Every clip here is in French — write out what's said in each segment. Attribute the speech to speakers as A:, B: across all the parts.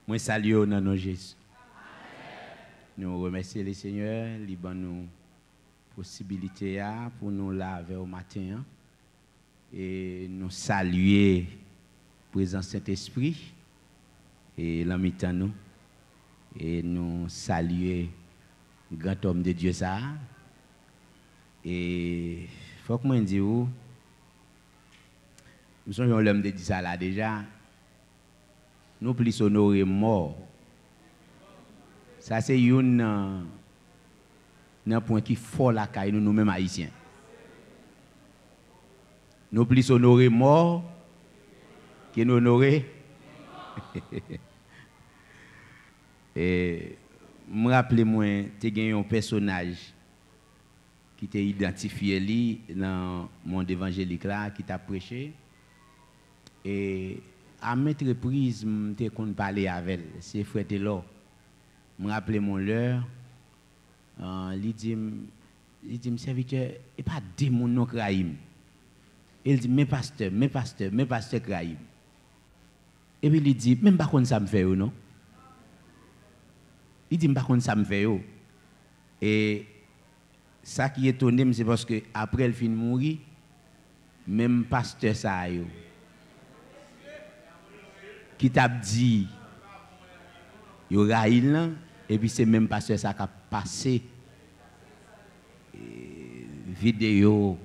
A: Moi salue au nom de Jésus. Nous remercions le Seigneur, il donne nous possibilité pour nous laver au matin et nous saluer présence Saint-Esprit et l'amitant nous et nous saluer grand homme de Dieu ça et faut que moi dise où nous sommes l'homme de Dieu ça là déjà nous plus honorer mort. Ça, c'est un point qui est fort là, nous-mêmes haïtiens. Nous plus honorer mort que nous honorer. Et je me rappelle, tu as un personnage qui t'a identifié dans le monde évangélique là, qui t'a prêché. Et à maintes reprises, je t'ai parlé avec elle. C'est frère Taylor. Je me rappelle mon l'heure. Il dit, serviteur, et pas démon non Kraïm. Il dit, mes pasteurs Kraïm. Et puis il dit, même pas qu'on ça me fait, non? Il dit, pas qu'on ça me fait. Et ça qui est étonné, c'est parce que après le fin de mourir, même pasteur ça yo. Qui t'a dit, il y aura il et puis c'est même pasteur ça qui a passé vidéo,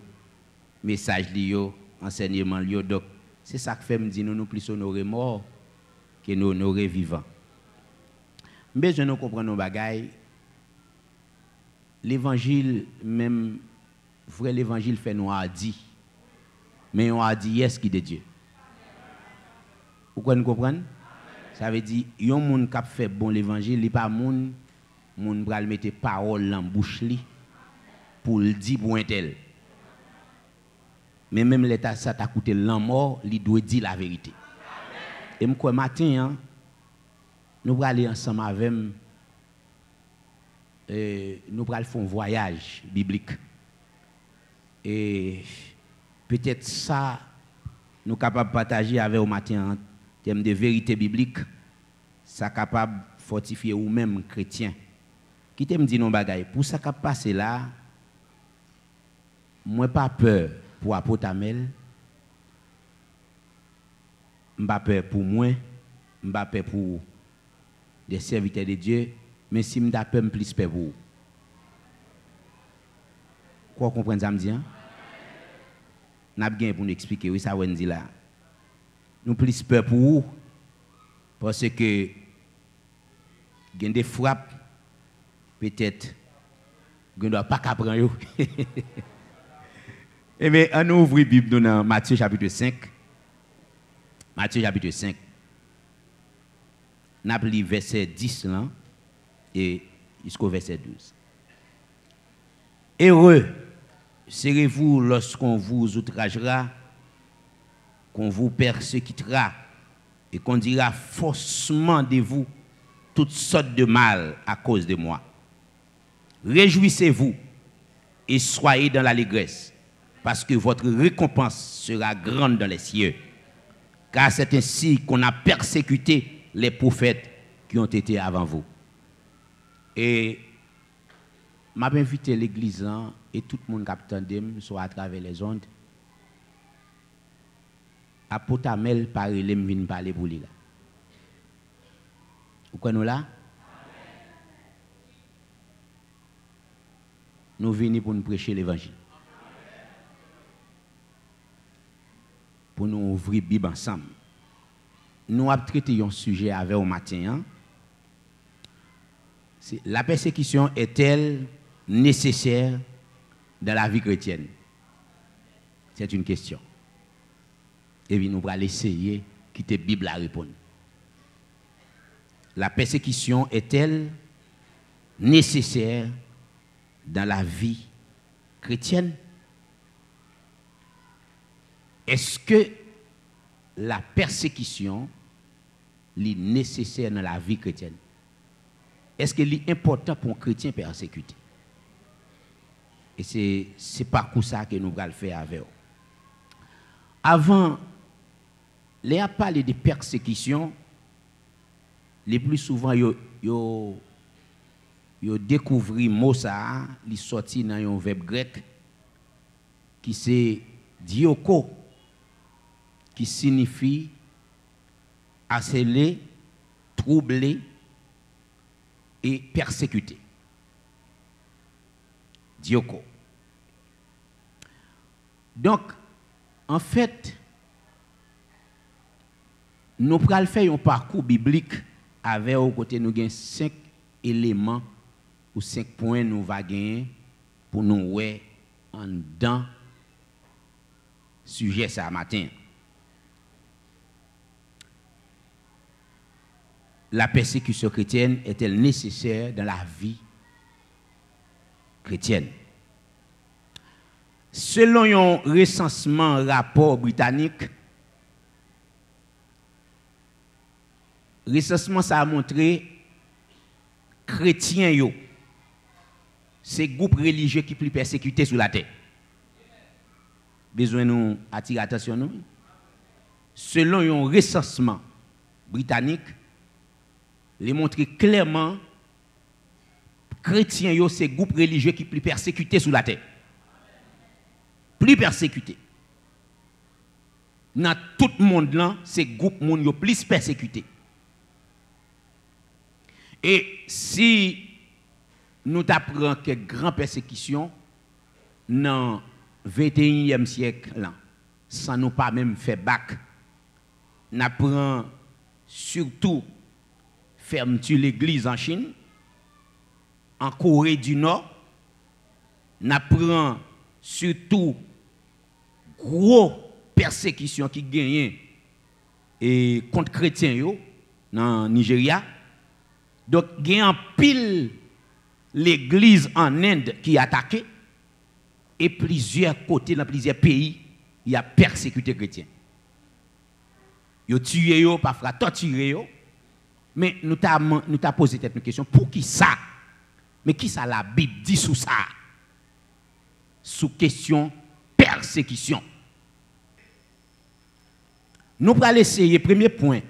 A: message liyo, enseignement liyo. Donc c'est ça que fait me dire nous plus honorer mort que nous honorer vivant. Mais je ne comprends nos bagailles. L'évangile même vrai l'évangile fait nous a dit. Mais on a dit yes qui de Dieu. Vous comprenez? Ça veut dire, il y a un qui fait bon l'évangile, il n'y a pas moun pral mettre parole dans la bouche pour le dire pour un tel. Mais même l'état ça t'a coûté l'amour, il doit dire la vérité. Et moi matin, nous allons aller ensemble avec nous allons faire un voyage biblique. Et peut-être ça, nous sommes capables de partager avec vous matin en termes de vérité biblique, ça capable de fortifier vous-même chrétien. Qui t'aime dire non bagaille, pour ça qui passe là, moi pas peur pour apôtre Amel, pas peur pour moi, pas peur pour des serviteurs de Dieu, mais si m'da peur plus peur pour vous. Quoi comprendre ça me dit? N'a bien pour nous expliquer, oui ça on dit là. Nous plus peur pour vous parce que il y a des frappes peut-être qu'on ne doit pas comprendre. Eh bien, on ouvre la Bible dans Matthieu chapitre 5. Matthieu chapitre 5. Nous avons lu verset 10 là, et jusqu'au verset 12. Heureux serez-vous lorsqu'on vous outragera, qu'on vous persécutera et qu'on dira faussement de vous toutes sortes de mal à cause de moi. Réjouissez-vous et soyez dans l'allégresse, parce que votre récompense sera grande dans les cieux. Car c'est ainsi qu'on a persécuté les prophètes qui ont été avant vous. Et m'a invité l'église et tout le monde qui attendait soit à travers les ondes. Apôtre Amel parle vient parler pour lui là. Vous connaissez là? Nous venons pour nous prêcher l'évangile. Pour nous ouvrir la Bible ensemble. Nous avons traité un sujet avec au matin. La persécution est-elle nécessaire dans la vie chrétienne? C'est une question. Et puis nous allons essayer de quitter la Bible à répondre. La persécution est-elle nécessaire dans la vie chrétienne? Est-ce que la persécution est nécessaire dans la vie chrétienne? Est-ce qu'il est important pour un chrétien persécuté? Et c'est pas pour ça que nous allons faire avec eux. Avant, les a parlé de persécution, les plus souvent, yo découvert mot ça, il sorti dans un verbe grec qui c'est dioko, qui signifie harceler, troubler et persécuter. Dioko. Donc, en fait, nous allons faire un parcours biblique avec au côté nous avons 5 éléments ou 5 points nous va gagner pour nous ouais en dedans sujet ça matin. La persécution chrétienne est-elle nécessaire dans la vie chrétienne? Selon un recensement rapport britannique, recensement ça a montré chrétiens yo, c'est groupe religieux qui plus persécuté sur la terre. Besoin nous attirer attention nous. Selon un recensement britannique, il montre clairement chrétiens yo c'est groupe religieux qui plus persécuté sur la terre. Plus persécuté. Dans tout le monde là, c'est groupe monde yo plus persécuté. Et si nous apprenons que grande persécution dans le 21e siècle là, sans nous pas même faire bac, nous apprenons surtout fermeture l'église en Chine, en Corée du Nord, nous apprenons surtout gros persécution qui gagne et contre chrétiens yo dans Nigeria. Donc il y a un pile l'église en Inde qui est attaquée et plusieurs côtés dans plusieurs pays il y a persécuté chrétiens. Yo tué yo, parfois torturé yo. Mais nous t'a posé cette question, pour qui ça? Mais qui ça la Bible dit sous ça? Sous question persécution. Nous allons essayer, premier point,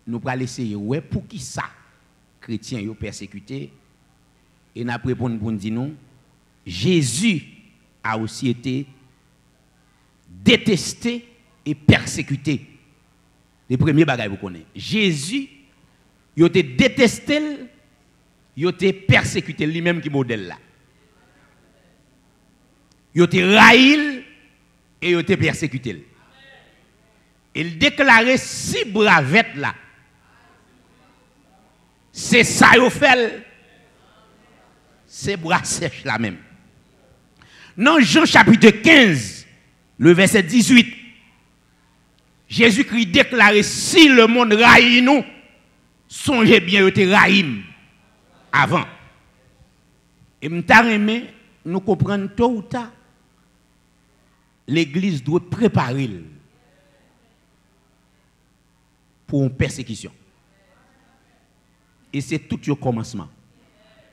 A: nous allons essayer, ouais, pour qui ça? Chrétiens yo persécuté. Et nous allons répondre pour nous dire non, Jésus a aussi été détesté et persécuté. Les premiers bagages vous connaissez. Jésus, il a été détesté, il a été persécuté, lui-même qui modèle là. Il a été raïl et il a été persécuté. Il déclarait si bravette là. C'est ça qu'il fait. C'est bras sèche là même. Dans Jean chapitre 15, le verset 18, Jésus-Christ déclarait si le monde raït nous, songez bien, il était raïm avant. Et nous comprenons tôt ou tard, l'Église doit préparer pour une persécution. Et c'est tout le commencement.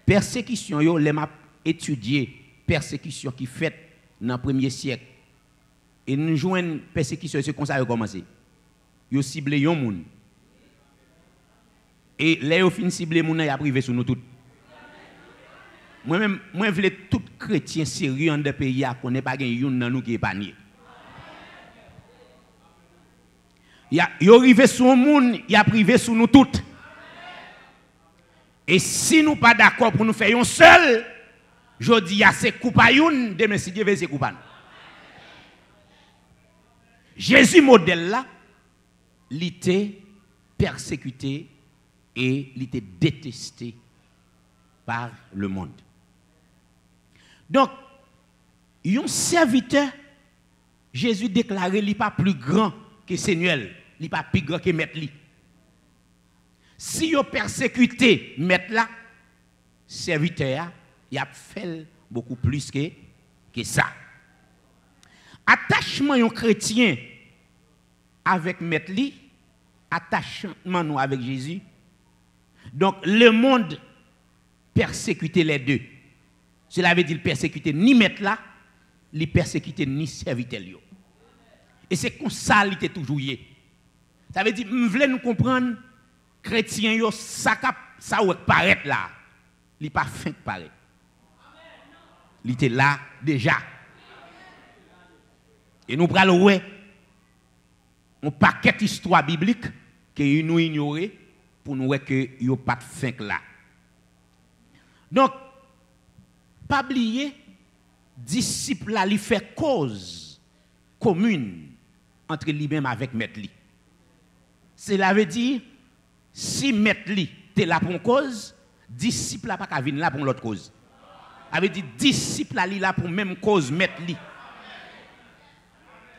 A: Persécution, yo, les m'a étudié, persécution qui fait dans le premier siècle. Et nous jouons une persécution, c'est comme ça a commencé. Yo ciblé yon moun. Et là, yo fin ciblé moun, y a privé sur nous tous. Moi-même, moi, je veux tout chrétien sérieux dans le pays à connaître pas yon dans nous qui est panier. Yo arrivé sur moun, y a privé sur nous tous. Et si nous pas d'accord pour nous faire un seul, je dis à ces coupayoun, demain si Dieu veut c'est coupan. Jésus modèle là, il était persécuté et il était détesté par le monde. Donc, un serviteur, Jésus déclarait, il n'est pas plus grand que Seigneur, il n'est pas plus grand que maître. Si vous persécuté maître là, serviteur, il a fait beaucoup plus que ça. Attachement d'un chrétien avec maître li, attachement nous avec Jésus. Donc le monde persécutait les deux. Cela veut dire persécuter ni maître là, ni persécuter ni serviteur. Et c'est comme ça qu'il était toujours. Ça veut dire, nous voulons nous comprendre, chrétien yo ça ouais paraître là. Il pas fin de paraître. Il était là déjà. Et nous prenons ouais un paquet d'histoires bibliques que nous ignorons pour nous voir que yo pas de fin là. Donc pas oublier disciple là lui fait cause commune entre lui-même avec maître li. Cela veut dire si maître li t'es là pour une cause, disciple là pas qu'à venir là pour l'autre cause. Ça veut dire disciple là li là pour même cause maître li.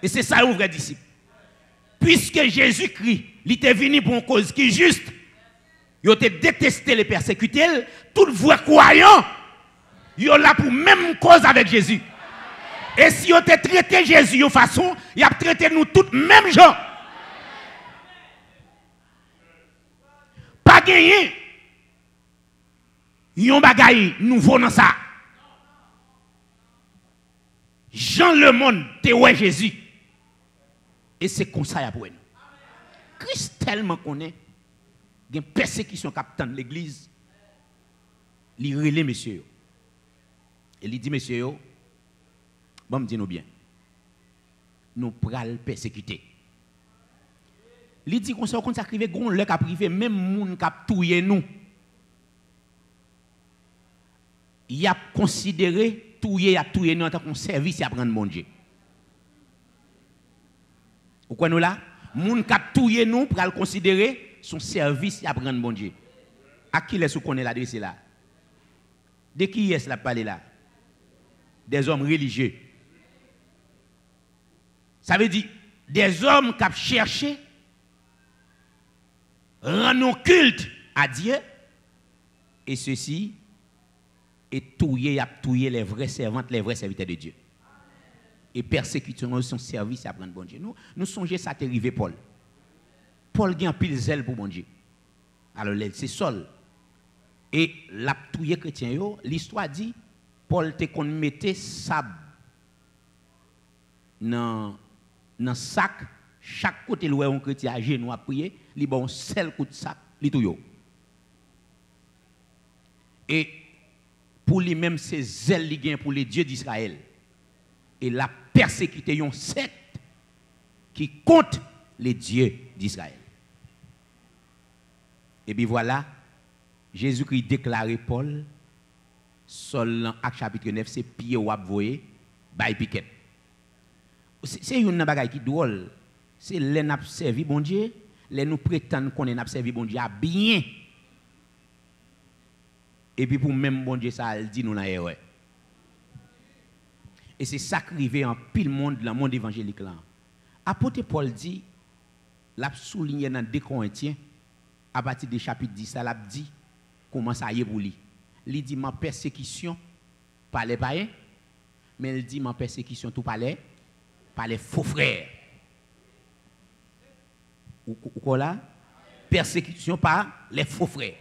A: Et c'est ça le vrai disciple. Puisque Jésus-Christ, il était venu pour une cause qui est juste, il a détesté les persécutés, tout vrai croyant, il est là pour même cause avec Jésus. Et si on a traité Jésus de façon, il a traité nous tous même gens. Pas gagné. Yon bagay nouveau dans ça. Jean le monde te ouais Jésus. Et c'est comme ça pour nous. Christ tellement connaît, il y a une persécution capitaine de l'église. Il relève messieurs. Et il dit messieurs, bon me dit nous bien. Nous pral persécuter. Il dit qu'on ça crivé gon le cap privé même moun cap touyer nous. Il a considéré touyer nous en tant que service à prendre mon Dieu. Pourquoi nous là? Moun k'ap touye nous pour le considérer son service à prendre bon Dieu. À qui est-ce qu'on est l'adressé là? De qui est-ce la parler là? Des hommes religieux. Ça veut dire des hommes qui ont cherché rendre culte à Dieu et ceci est touyer les vrais servantes, les vrais serviteurs de Dieu. Et persécution son service à prendre bon Dieu. Nous songeons ça t'est arrivé Paul. Paul a un pile zèle pour bon Dieu. Alors c'est Saul. Et la touye chrétien l'histoire dit Paul te kon mettait sable dans sac chaque côté loué un chrétien à genoux à prier, li bon seul coup de sac, li tout yo. Et pour lui-même c'est zèle li gain pour les dieux d'Israël. Et la persécuté yon secte qui compte les dieux d'Israël. Et puis voilà, Jésus-Christ déclaré Paul, Sol Acte chapitre 9, c'est pied ou voyer, bay piquet. C'est une bagaille qui drôle. C'est les n'a servi bon Dieu, les nous prétendent qu'on n'a servi bon Dieu à bien. Et puis pour même bon Dieu ça dit nous la erreur. Et c'est ça qui arrive en pile monde dans le monde évangélique là. Apôtre Paul dit, l'a souligné dans 2 Corinthiens, à partir du chapitre 10, ça l'a dit comment ça y est pour lui. Il dit ma persécution par les païens, mais il dit ma persécution tout par les faux frères. Ou quoi là? Persécution par les faux frères.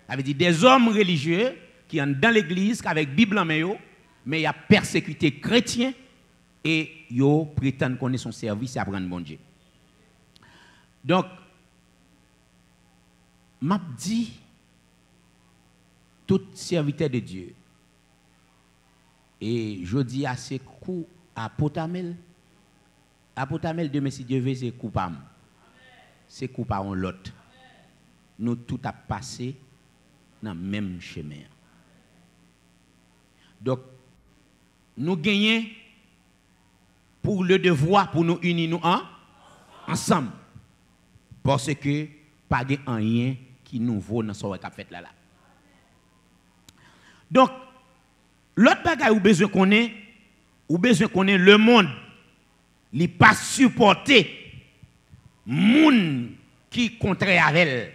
A: Ça veut dire des hommes religieux qui sont dans l'église avec Bible en main, mais il a persécuté chrétiens et ils prétendent qu'on est son service à prendre bon Dieu. Donc, m'a dit tout serviteur de Dieu et je dis à ces coups à Potamel demain si Dieu veut c'est coupable. C'est coupable en l'autre. Nous tout a passé dans le même chemin. Donc nous gagnons pour le devoir pour nous unir nous ensemble. Parce que pas de rien qui nous vaut dans ce qu'a fait là. Donc l'autre bagaille ou besoin qu'on est le monde il pas supporter moun qui contraire avec elle.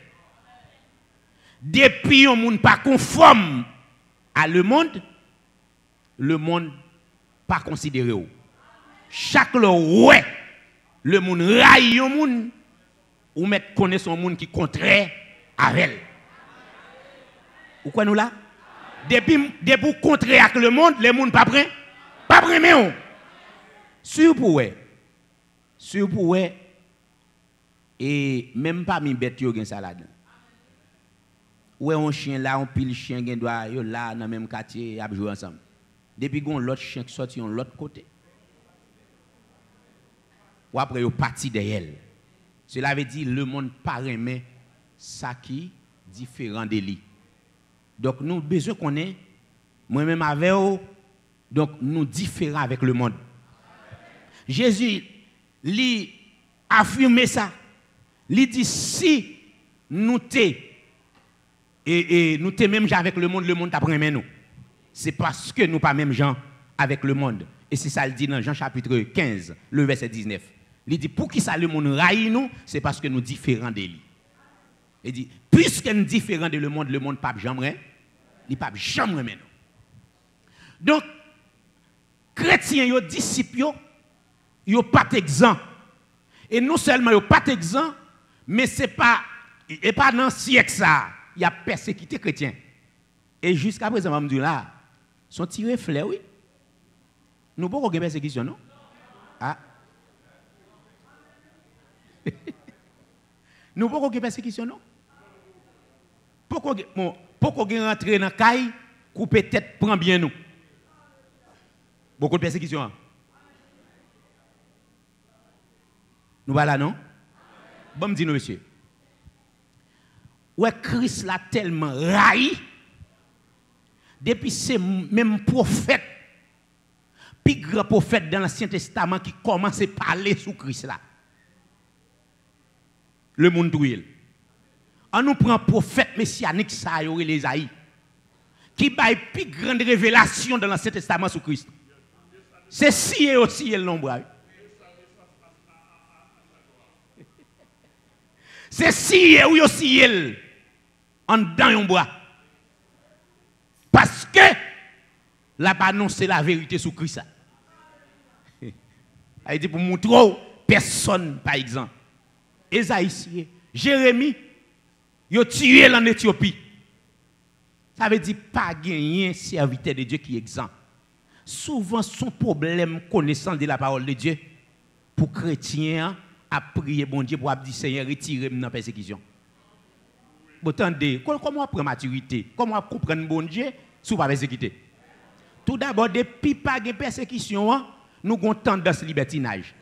A: Depuis un monde pas conforme à le monde pas considéré ou. Chaque ouais le monde raille un monde ou mettre connaître son monde qui contraire avec elle. Ou quoi nous là? Depuis contraire avec le monde pas prêt mais sur pour et même pas mi bête yo gen salade. ouais un chien là, on pile chien qui doit là dans le même quartier, à jouer ensemble. Depuis qu'on l'autre chien qui sorti de l'autre côté. Ou après yo parti de elle. Cela veut dire le monde paraît ça qui différent de lui. Donc nous besoin qu'on ait moi-même avec eux, donc nous différents avec le monde. Jésus lui affirme ça. Il dit si nous t'es et nous t'es même gens avec le monde t'apprend nous. C'est parce que nous pas même gens avec le monde. Et c'est ça il dit dans Jean chapitre 15, le verset 19. Il dit pour qui ça le monde raille nous, c'est parce que nous différents de lui. Il dit puisque nous différents de le monde pas jamais, il pas jamais nous. Donc chrétiens yo disciples yo pas exempt. Et non seulement yo pas exempt, mais c'est pas et pas dans siècle ça, il y a persécuté chrétien. Et jusqu'à présent on me dit là, sont tirés fleurs oui. Nous pas de persécution non? Ah. Nous pas de persécution non? Pourquoi rentrer dans caille, couper tête prend bien nous. Beaucoup de persécution. Hein? Nous voilà non? Bon me dit nous monsieur. Ouais Christ l'a tellement raillé depuis c'est même prophète puis grand prophète dans l'Ancien Testament qui commence à parler sous Christ là. Le monde douil. On nous prend prophète messianique ça y les Isaïe qui baille plus grande révélation dans l'Ancien Testament sous Christ. C'est si et aussi l'ombre. C'est si et oui aussi en dedans yon bras. Parce que la annonce la vérité sous Christ. Il dit pour montrer personne par exemple. Esaïe, Jérémie, yo tué en Éthiopie. Ça veut dire pas gagner serviteur de Dieu qui est exempt. Souvent son problème connaissant de la parole de Dieu pour chrétiens à prier bon Dieu pour dire Seigneur retire-moi dans la persécution. Bon attendez, comment prendre maturité, comment comprendre bon Dieu sous pas persécuter. Tout d'abord depuis pas de persécution, nous avons tendance libertinage.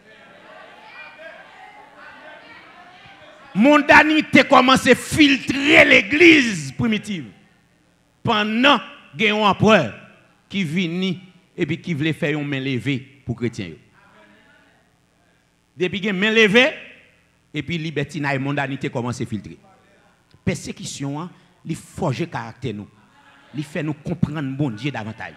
A: Mondanité commence à filtrer l'église primitive. Pendant qu'il y a un empereur qui vient et puis qui voulait faire une main levée pour les chrétiens. Depuis qu'il y a une main levée, et puis libertinage et mondanité commence à filtrer. Persécution, il forge le caractère nous. Il fait nous comprendre bon Dieu davantage.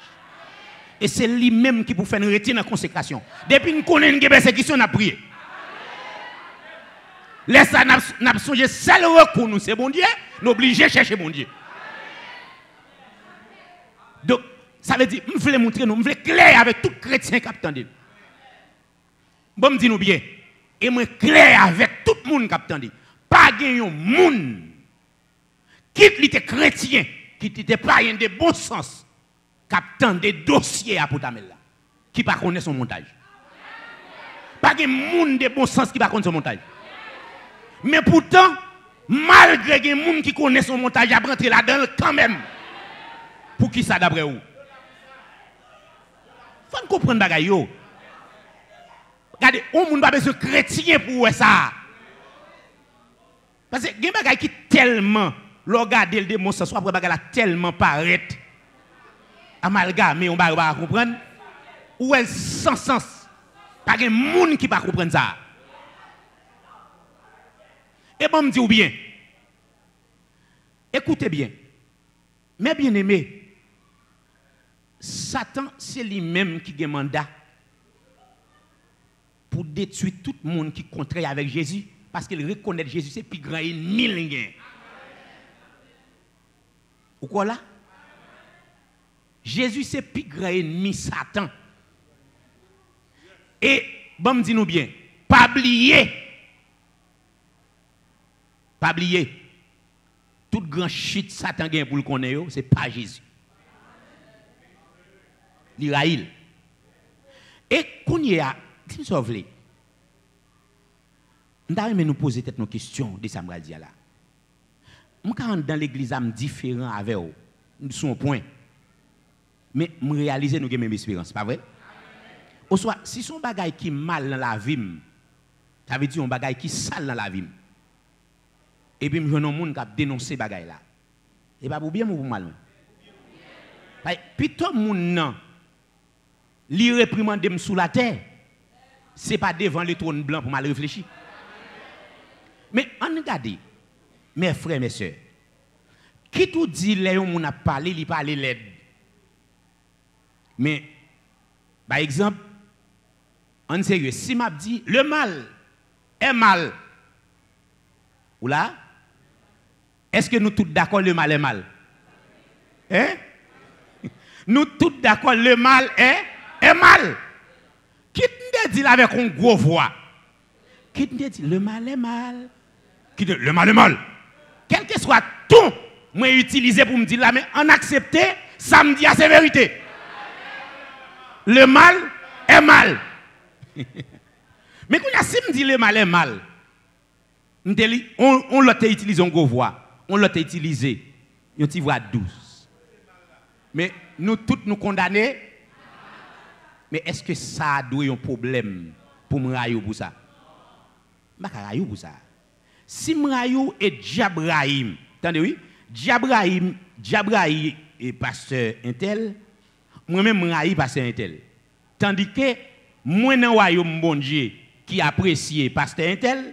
A: Et c'est lui-même qui peut faire nous retirer dans la consécration. Depuis que nous connaissons une persécution, on a prié. Laisse ça, n'a songé seul recours nous, c'est bon Dieu, nous obligés à chercher bon Dieu. Donc, ça veut dire, je veux montrer nous, je veux clair avec tout chrétien qui attendent. Bon, me dis nous bien, et moi clair avec tout le monde qui attendent. Pas de monde qui était chrétien, qui était pas de bon sens, qui attend des dossiers à Poutamel là, qui ne connaît son montage. Pas de monde de bon sens qui ne connaît son montage. Mais pourtant, malgré les gens qui connaissent son montage, il a rentré là-dedans quand même. Pour qui ça d'après vous? Il faut comprendre ce que regardez, on ne peut pas besoin de chrétien pour ça. Parce que il y a des gens qui tellement, regardez le démon, soit après bagay la tellement paraît amalgamé, on ne va pas comprendre. Ou est sans sens. Pas de gens qui ne va pas comprendre ça. Et bon, me dit ou bien, écoutez bien, mes bien-aimés, Satan, c'est lui-même qui a un mandat pour détruire tout le monde qui est contraire avec Jésus, parce qu'il reconnaît Jésus, c'est le plus grand ennemi. Ou quoi là? Jésus, c'est le plus grand ennemi Satan. Et, bon, me dit nous bien, pas oublier. Pas oublier, tout grand chute Satan gagne pour le connaître, c'est pas Jésus. L'Israël. Et qu'on y a, si vous voulez, nous devons nous poser nos questions de Samuel là. je suis dans l'église différent avec eux. Nous sommes point. Mais je réalise que nous avons même espérance, pas vrai? Ou soit, si son bagay qui mal dans la vie, ça veut dire un bagay qui sale dans la vie. Et puis, je vois un monde qui a dénoncé bagay là. Et pas pour bien ou pour mal. Puis, tout le monde, li réprimande sous la terre, ce n'est pas devant le trône blanc pour mal réfléchir. Mais on regarde, mes frères, mes soeurs, qui tout dit, les gens a parlé, il parle l'aide. Mais, par exemple, en sérieux, si m'a dit, le mal est mal, ou là, est-ce que nous tous d'accord, le mal est mal? Hein? Nous tous d'accord, le mal est mal. Qui te dit là avec une grosse voix? Qui te dit, le mal est mal? Qui te dit, le mal est mal? Quel que soit tout, moi utilisé pour me dire là, mais en accepter, ça me dit à la vérité. Le mal est mal. Mais quand si me dit le mal est mal, on l'a utilisé en gros voix, on l'a utilisé une petite voix douce. Mais nous tous nous condamnons. Mais est-ce que ça doit un problème pour me railler pour ça? Je ne vais pas railler pour ça. Si je raille et Djabrahim, attendez oui, Djabrahim et pasteur Intel, moi-même je raille pasteur Intel. Tandis que moi dans le royaume bon Dieu qui apprécie pasteur Intel,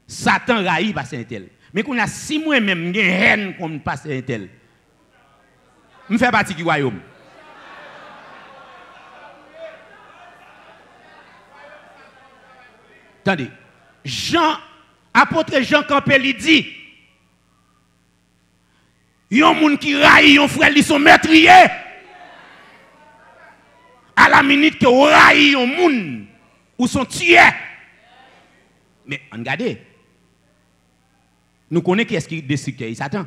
A: Satan raille pasteur Intel. Mais qu'on a si moi-même j'ai haine comme pasteur Intel, je fais partie du royaume. Attendez, apôtre Jean Campbell, il dit, il y a un monde qui raille, un frère, ils sont meurtriers. À la minute que vous raillez un monde, ou sont tués. Mais regardez, nous connaissons qui est-ce qui décide Satan.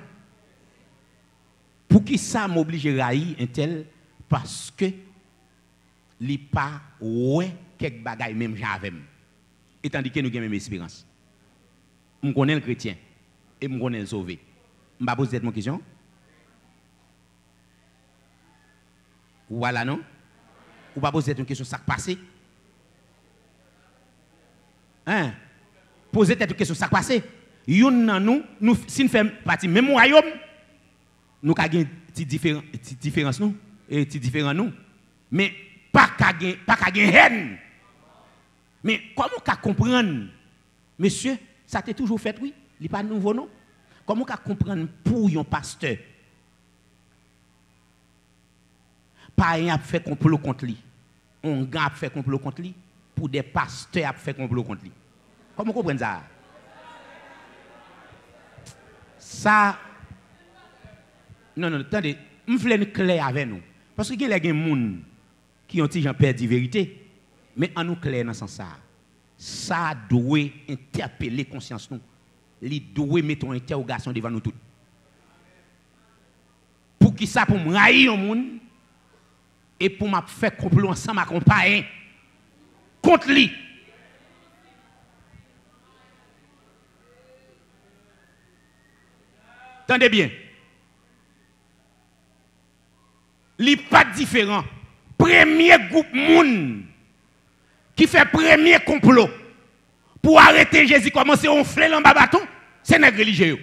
A: Pour qui ça m'oblige à railler un tel? Parce que il n'y a pas quelques bagailles même j'avais. Et tandis que nous avons même espérance. Je connais le chrétien et je connais le sauvé. Je vais poser cette question. Voilà, non? Ou pas poser une question, ça passé? Hein? Posez cette question, ça passé? Nous, si nous faisons partie du même royaume, nous avons une petite différence, nous, et petite différence, nous. Mais pas qu'à haine. Mais comment on comprendre, monsieur, ça t'est toujours fait, oui? Il n'est pas nouveau, non? Comment on comprendre pour un pasteur? Pas un a fait complot contre lui. Un gars a fait complot contre lui. Pour des pasteurs a fait complot contre lui. Comment on comprend ça? Ça. Non, attendez, je veux être clair avec nous. Parce qu'il y a des gens qui ont perdu la vérité. Mais en nous clair dans ce sens, ça doit interpeller la conscience nous. Il doit mettre une interrogation devant nous tous. Pour qui ça, pour me railler au monde et pour me faire complot ensemble accompagner contre lui. Attendez bien. Il n'est pas différent. Premier groupe monde qui fait premier complot pour arrêter Jésus, commencer à enfler dans le bâton, c'est les religieux.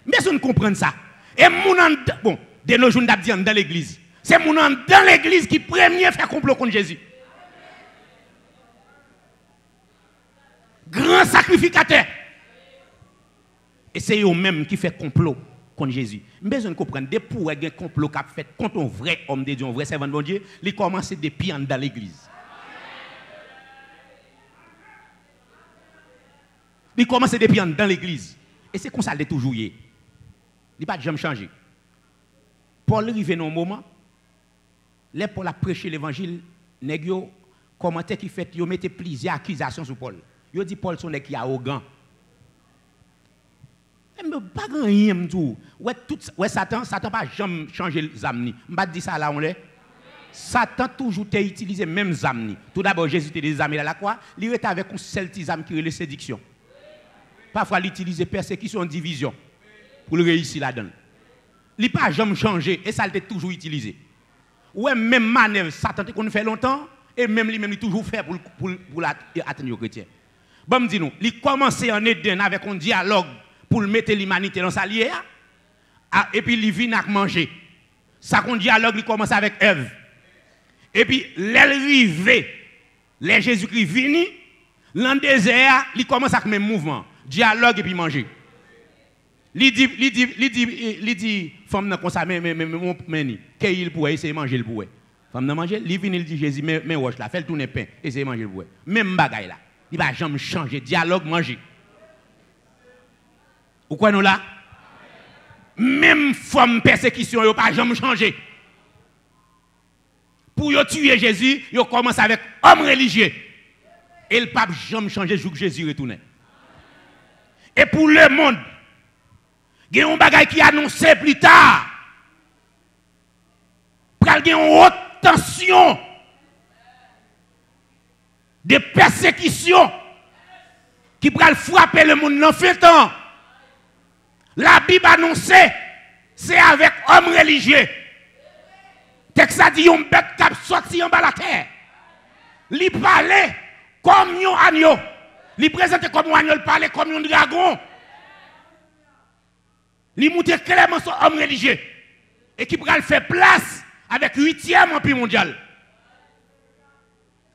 A: Mais si on comprend ça, et bon, de nos jours, on dit dans l'église, c'est mon dans l'église qui premier fait complot contre Jésus. Grand sacrificateur. Et c'est eux-mêmes qui fait complot contre Jésus. Mais besoin de comprendre, des pour un complot qu'a fait contre un vrai homme de Dieu, un vrai servant de Dieu, il commence depuis dans l'église. Il commence depuis dans l'église. Et c'est comme ça qu'il est toujours. Il n'a pas jamais changé. Paul arrive dans un moment, là Paul a prêché l'évangile, nèg yo commentaire qui fait, yo mette plusieurs accusations sur Paul. Yo dit Paul son nèg qui arrogant. Mais pas grand rien tout. Ouais Satan pas jamais changer les âmes ni. M'pas dit ça là on l'est. Satan toujours t'a utilisé même âme. Tout d'abord, Jésus t'a des âmes à la croix, il était avec une seule petite âme qui est la séduction. Parfois, il utilise persécution, division pour le réussir là-dedans. Il n'a pas jamais changé et ça, il t'a toujours utilisé. Ouais, même manœuvre, Satan qu'on fait longtemps et même lui-même, il toujours fait pour atteindre les chrétiens. Bon, me dis-nous, il commence en Éden avec un dialogue pour mettre l'humanité dans sa lière et puis il vient à manger. Ça, qu'on dialogue, il commence avec Ève. Et puis, l'arrivée, les Jésus-Christ vini, dans le désert, il commence avec le même mouvement. Dialogue et puis manger. Il dit, femme n'a comme ça, mais qu'il pourrait essayer de manger le pourrait. Femme n'a mangé, il vient, il dit Jésus, mais wesh là, fais le tourner pain, essaye de manger le pourrait. Même bagaille là. Il va jamais changer. Dialogue, manger. Ou quoi nous là? Même femme persécution, il ne va pas jamais changer. Pour tuer Jésus, il commence avec homme religieux. Et le pape jamais changé jour que Jésus retourne. Et pour le monde, il y a un bagage qui annoncé plus tard. Il y a une haute tension de persécution qui va frapper le monde dans le temps. La Bible annonce, c'est avec homme religieux. Texte a dit, un bête qui a sorti en bas la terre. Il parlait comme un agneau. Il présentait comme un agneau, il parlait comme un dragon. Il montait clairement son homme religieux. Et qui pourrait faire place avec le 8e empire mondial.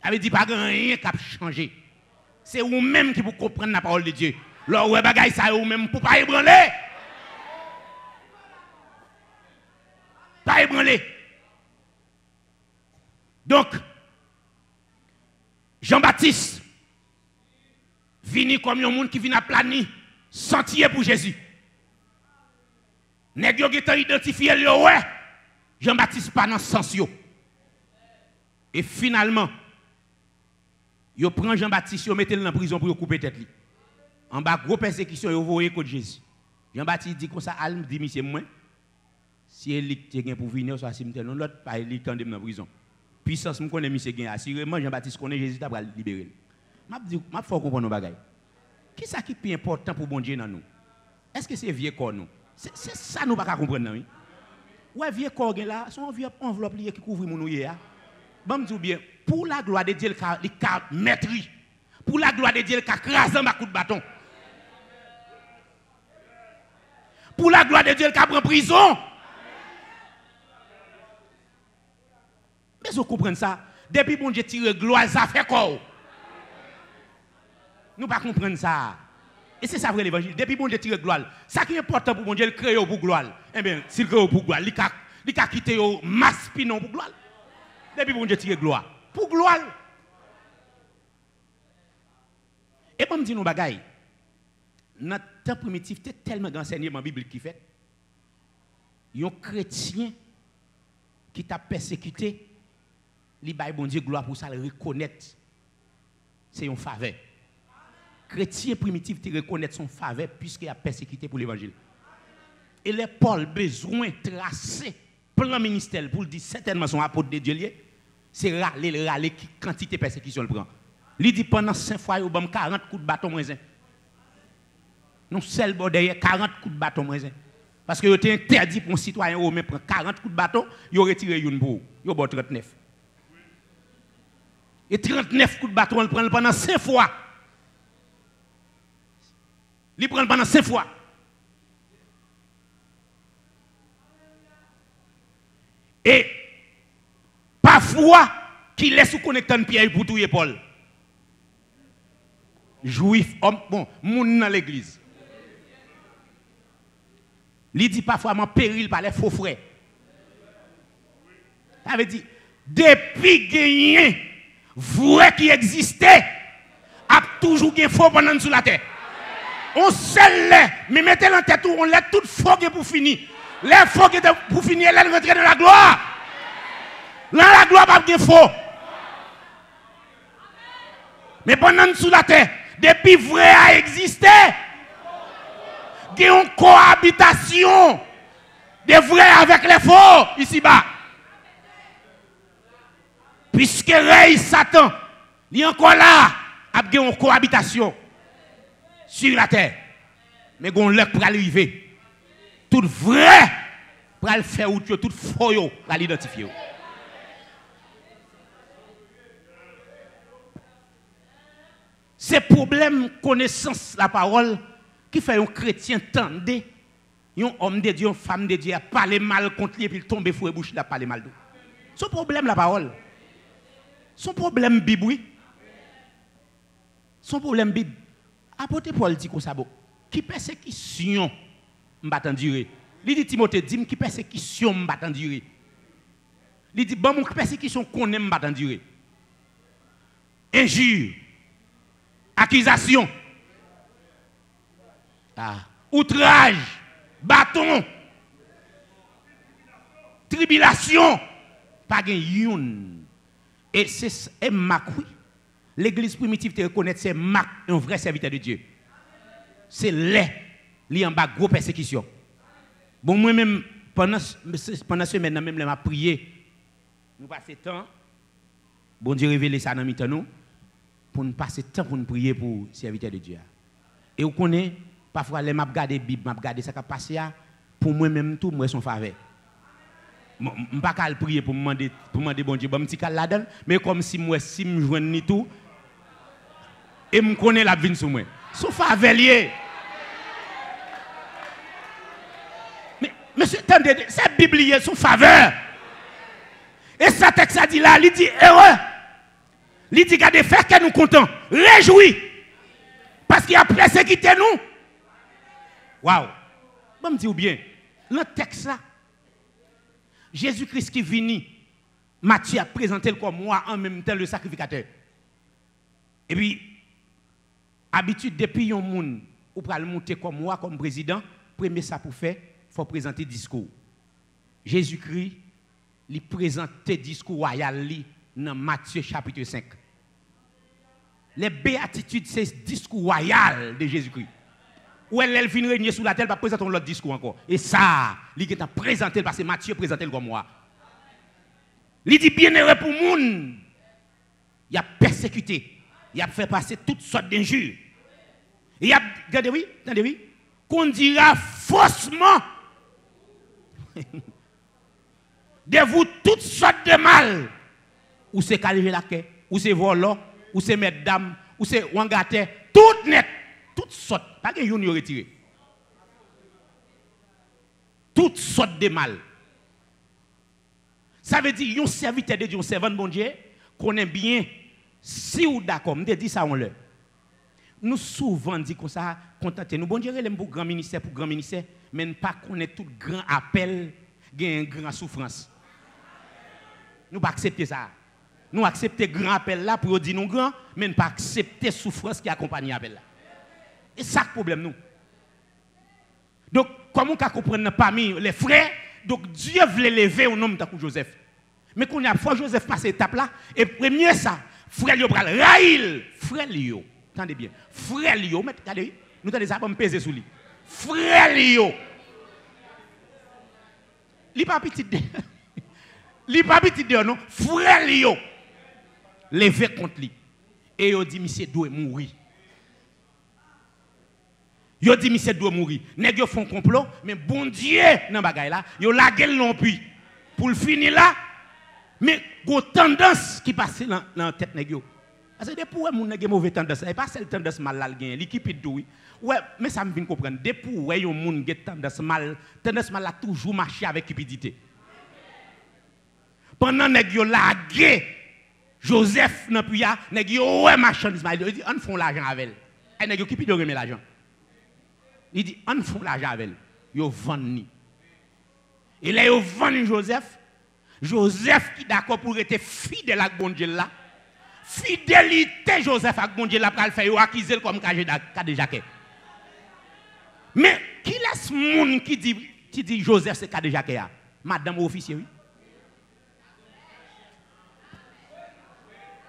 A: Ça veut dire pas rien qui a changé. C'est vous-même qui vous comprenez la parole de Dieu. Là où bagaille ça vous-même pour pas ébranler. Pas ébranler. Donc, Jean-Baptiste vini comme un monde qui vient à planifier sentier pour Jésus. Nèg yo qui identifié le ouais. Jean-Baptiste pas dans sens yo. Et finalement, yo prend Jean-Baptiste, yo mettez dans prison pour couper tête li. En bas gros persécution yo voyé contre Jésus. Jean-Baptiste dit comme ça, al dit monsieur moi si Élie te gain pour venir soit cimetière non l'autre pas Élie quand dans prison. Puissance me connaît monsieur gain assurément Jean-Baptiste connaît Jésus t'a va libérer. M'a faut comprendre nos bagailles. Qui ça qui est important pour bon Dieu dans nous? Est-ce que c'est vieux corps nous? C'est ça nous pas comprendre oui. Ouais vieux corps là, son vieux enveloppe qui couvre mon noué là. Bon me dis bien pour la gloire de Dieu le ca maîtrise. Pour la gloire de Dieu le ca craser ma coup de bâton. Pour la gloire de Dieu le ca prend prison. Mais vous comprenez ça? Depuis bon Dieu tire gloire, ça fait quoi? Nous ne comprenons pas ça. Et c'est ça vrai l'évangile. Depuis bon Dieu tire gloire, ça qui est important pour bon Dieu, il crée pour gloire. Eh bien, s'il crée pour gloire, il a quitté au masse pinon pour gloire. Depuis bon Dieu tire gloire. Pour gloire. Et pour me dire nos bagailles, notre temps primitif, c'est tellement d'enseignement biblique qui fait. Il y a un chrétien qui t'a persécuté. Li bay bon Dieu gloire pour ça le reconnaître. C'est une faveur. Chrétien primitif te reconnaître son faveur puisqu'il a persécuté pour l'évangile. Et les Paul besoin de tracer plan ministère pour dire certainement son apôtre de Dieu c'est râler qui quantité de persécution le prend. Il dit pendant 5 fois il a 40 coups de bâton moins un. Non seul bon derrière 40 coups de bâton moins un. Parce que il était interdit pour un citoyen romain prendre 40 coups de bâton, il retiré une pour, il a 39. Et 39 coups de bâton, il prend pendant 5 fois. Il prend pendant 5 fois. Et parfois, qu'il laisse connecter une pierre pour tuer Paul. Juif, homme, bon, moun dans l'église. Il dit parfois, mon péril par les faux frères. Ça veut dire, depuis gagné, vrai qui existait, a toujours gagné faux pendant sous la terre. On seul lait, mais mettez en tête où on lait tout faux pour finir. Les faux pour finir, elle rentre dans la gloire. Dans la gloire, pas de faux. Mais pendant sous la terre, depuis vrai a existé, il y a une cohabitation de vrai avec les faux ici-bas. Puisque règne Satan, il est encore là, a une cohabitation sur la terre. Mais on l'a pour arriver. Tout vrai pour le faire ou tout faux pour l'identifier. C'est problème connaissance la parole qui fait un chrétien tendre, un homme de Dieu, une femme de Dieu, à parler mal contre lui et puis tomber fou et bouche à parler mal. Son problème la parole. Son problème Bible, oui. Son problème Bible. Apôtre Paul dit comme ça, qui persécution m'a enduré. Il dit Timothée, dis-moi qui persécution m'a enduré. Il dit bon, mon persécution qu'on aime m'a enduré. Injure, accusation, outrage, bâton, tribulation, pas de youn. Et c'est Mac, oui. L'église primitive te reconnaît, c'est Mac, un vrai serviteur de Dieu. C'est li en bas gros persécution. Bon, moi-même, pendant ce semaine, même, je prié. Nous passons temps, bon Dieu révélé ça dans nous, pour nous passer temps pour nous prier pour le serviteur de Dieu. Et vous connaissez, parfois, les m'a regardé la Bible, m'a regardé ça qui a passé, pour moi-même, tout, moi, son faveur. Je ne peux pas prier pour me demander bon Dieu, je me là-dedans, mais comme si moi, si je joins ni tout, et je connais la vie sur moi. Son faveur lié. Mais, monsieur, attendez, c'est Bible, son faveur. Et ça, texte a dit là, il dit heureux. Il dit gardez, faire que nous contents. Réjouis. Parce qu'il a persécuté nous. Waouh. Bon, me dis bien, dans le texte là, Jésus-Christ qui vient, Matthieu a présenté comme moi en même temps le sacrificateur. Et puis, habitude, depuis un monde, ou pour le monter comme moi, comme président, premier ça pour faire, il faut présenter discours. Jésus-Christ, il présente discours royal dans Matthieu chapitre 5. Les béatitudes, c'est le discours royal de Jésus-Christ. Où elle vient régner sur la terre, elle va présenter l'autre discours encore. Et ça, il est présenté parce que Matthieu présenté comme moi. Il dit bienheureux pour le monde. Il a persécuté. Il a fait passer toutes sortes d'injures. Il a, regardez oui, qu'on dira faussement de vous toutes sortes de mal. Ou c'est caliger la quai, ou c'est volant, ou c'est mettre dame, ou c'est wangate, tout net, toutes sortes, pas que yon yon retiré. Toutes sortes de mal. Ça veut dire, yon serviteur de Dieu, yon servant de bon Dieu, connaît bien, si ou d'accord, me dit ça on le. Nous souvent dit comme ça, contenter nous. Bon Dieu, l'aime pour grand ministère, mais ne pas connaître tout grand appel, gain grand souffrance. Nous pas accepter ça. Nous accepter grand appel là pour dire nous grand, mais ne pas accepter souffrance qui accompagne l'appel là. Et ça le problème nous. Donc comment on comprendre parmi les frères, donc Dieu voulait lever un homme comme Joseph. Mais qu'on a fois Joseph passe étape là et premier ça, frère Lio pral raïl, frère Lio. Attendez bien. Frère Lio, regardez, nous avons des arbres pesés sur lui. Frère Lio. Il pas petit de. Il pas petit de non, frère Lio. Levé contre lui. Et il dit monsieur doit mourir. Il dit monsieur doit mourir. Nèg yo font complot, mais bon Dieu dans bagay là, yo la gueule non puis pour le finir là. Mais go tendance qui passe dans la tête nèg yo. Parce que depuis où mon nèg mauvaise tendance, et pas celle tendance mal là gagne, l'équipe est doué. Ouais, mais ça me vient comprendre. Depuis où yon moun get tendance mal là toujours marcher avec cupidité. Pendant nèg yo la guerre Joseph nan puya, nèg yo ouais marchandise, il dit on font l'argent avec elle. Et nèg yo qui pide remet l'argent. Il dit on font l'argent avec elle. Yo vend ni. Et là yo vend Joseph. Joseph qui d'accord pour être fidèle à bon Dieu là. Fidélité Joseph à bon Dieu là pour faire acquiser comme Kade Jacques. Mais qui laisse moun qui dit Joseph c'est Kade Jacques ya? Madame officier oui.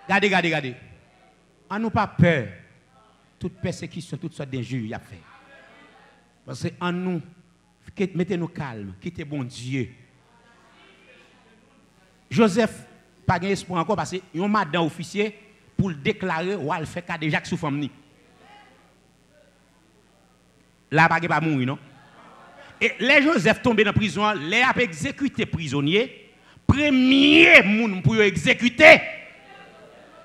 A: Regardez. On n'a pas peur. Toute persécution, toute sorte d'injures, il a fait. Parce que en nous, mettez-nous calme, quittez bon Dieu. Joseph, pas d'espoir encore parce que yon madame officier pour le déclarer ou elle fait cas déjà sous femme ni. Là pas mourir non. Et les Joseph tombé dans prison, les a exécuté prisonnier, premier moun pour exécuter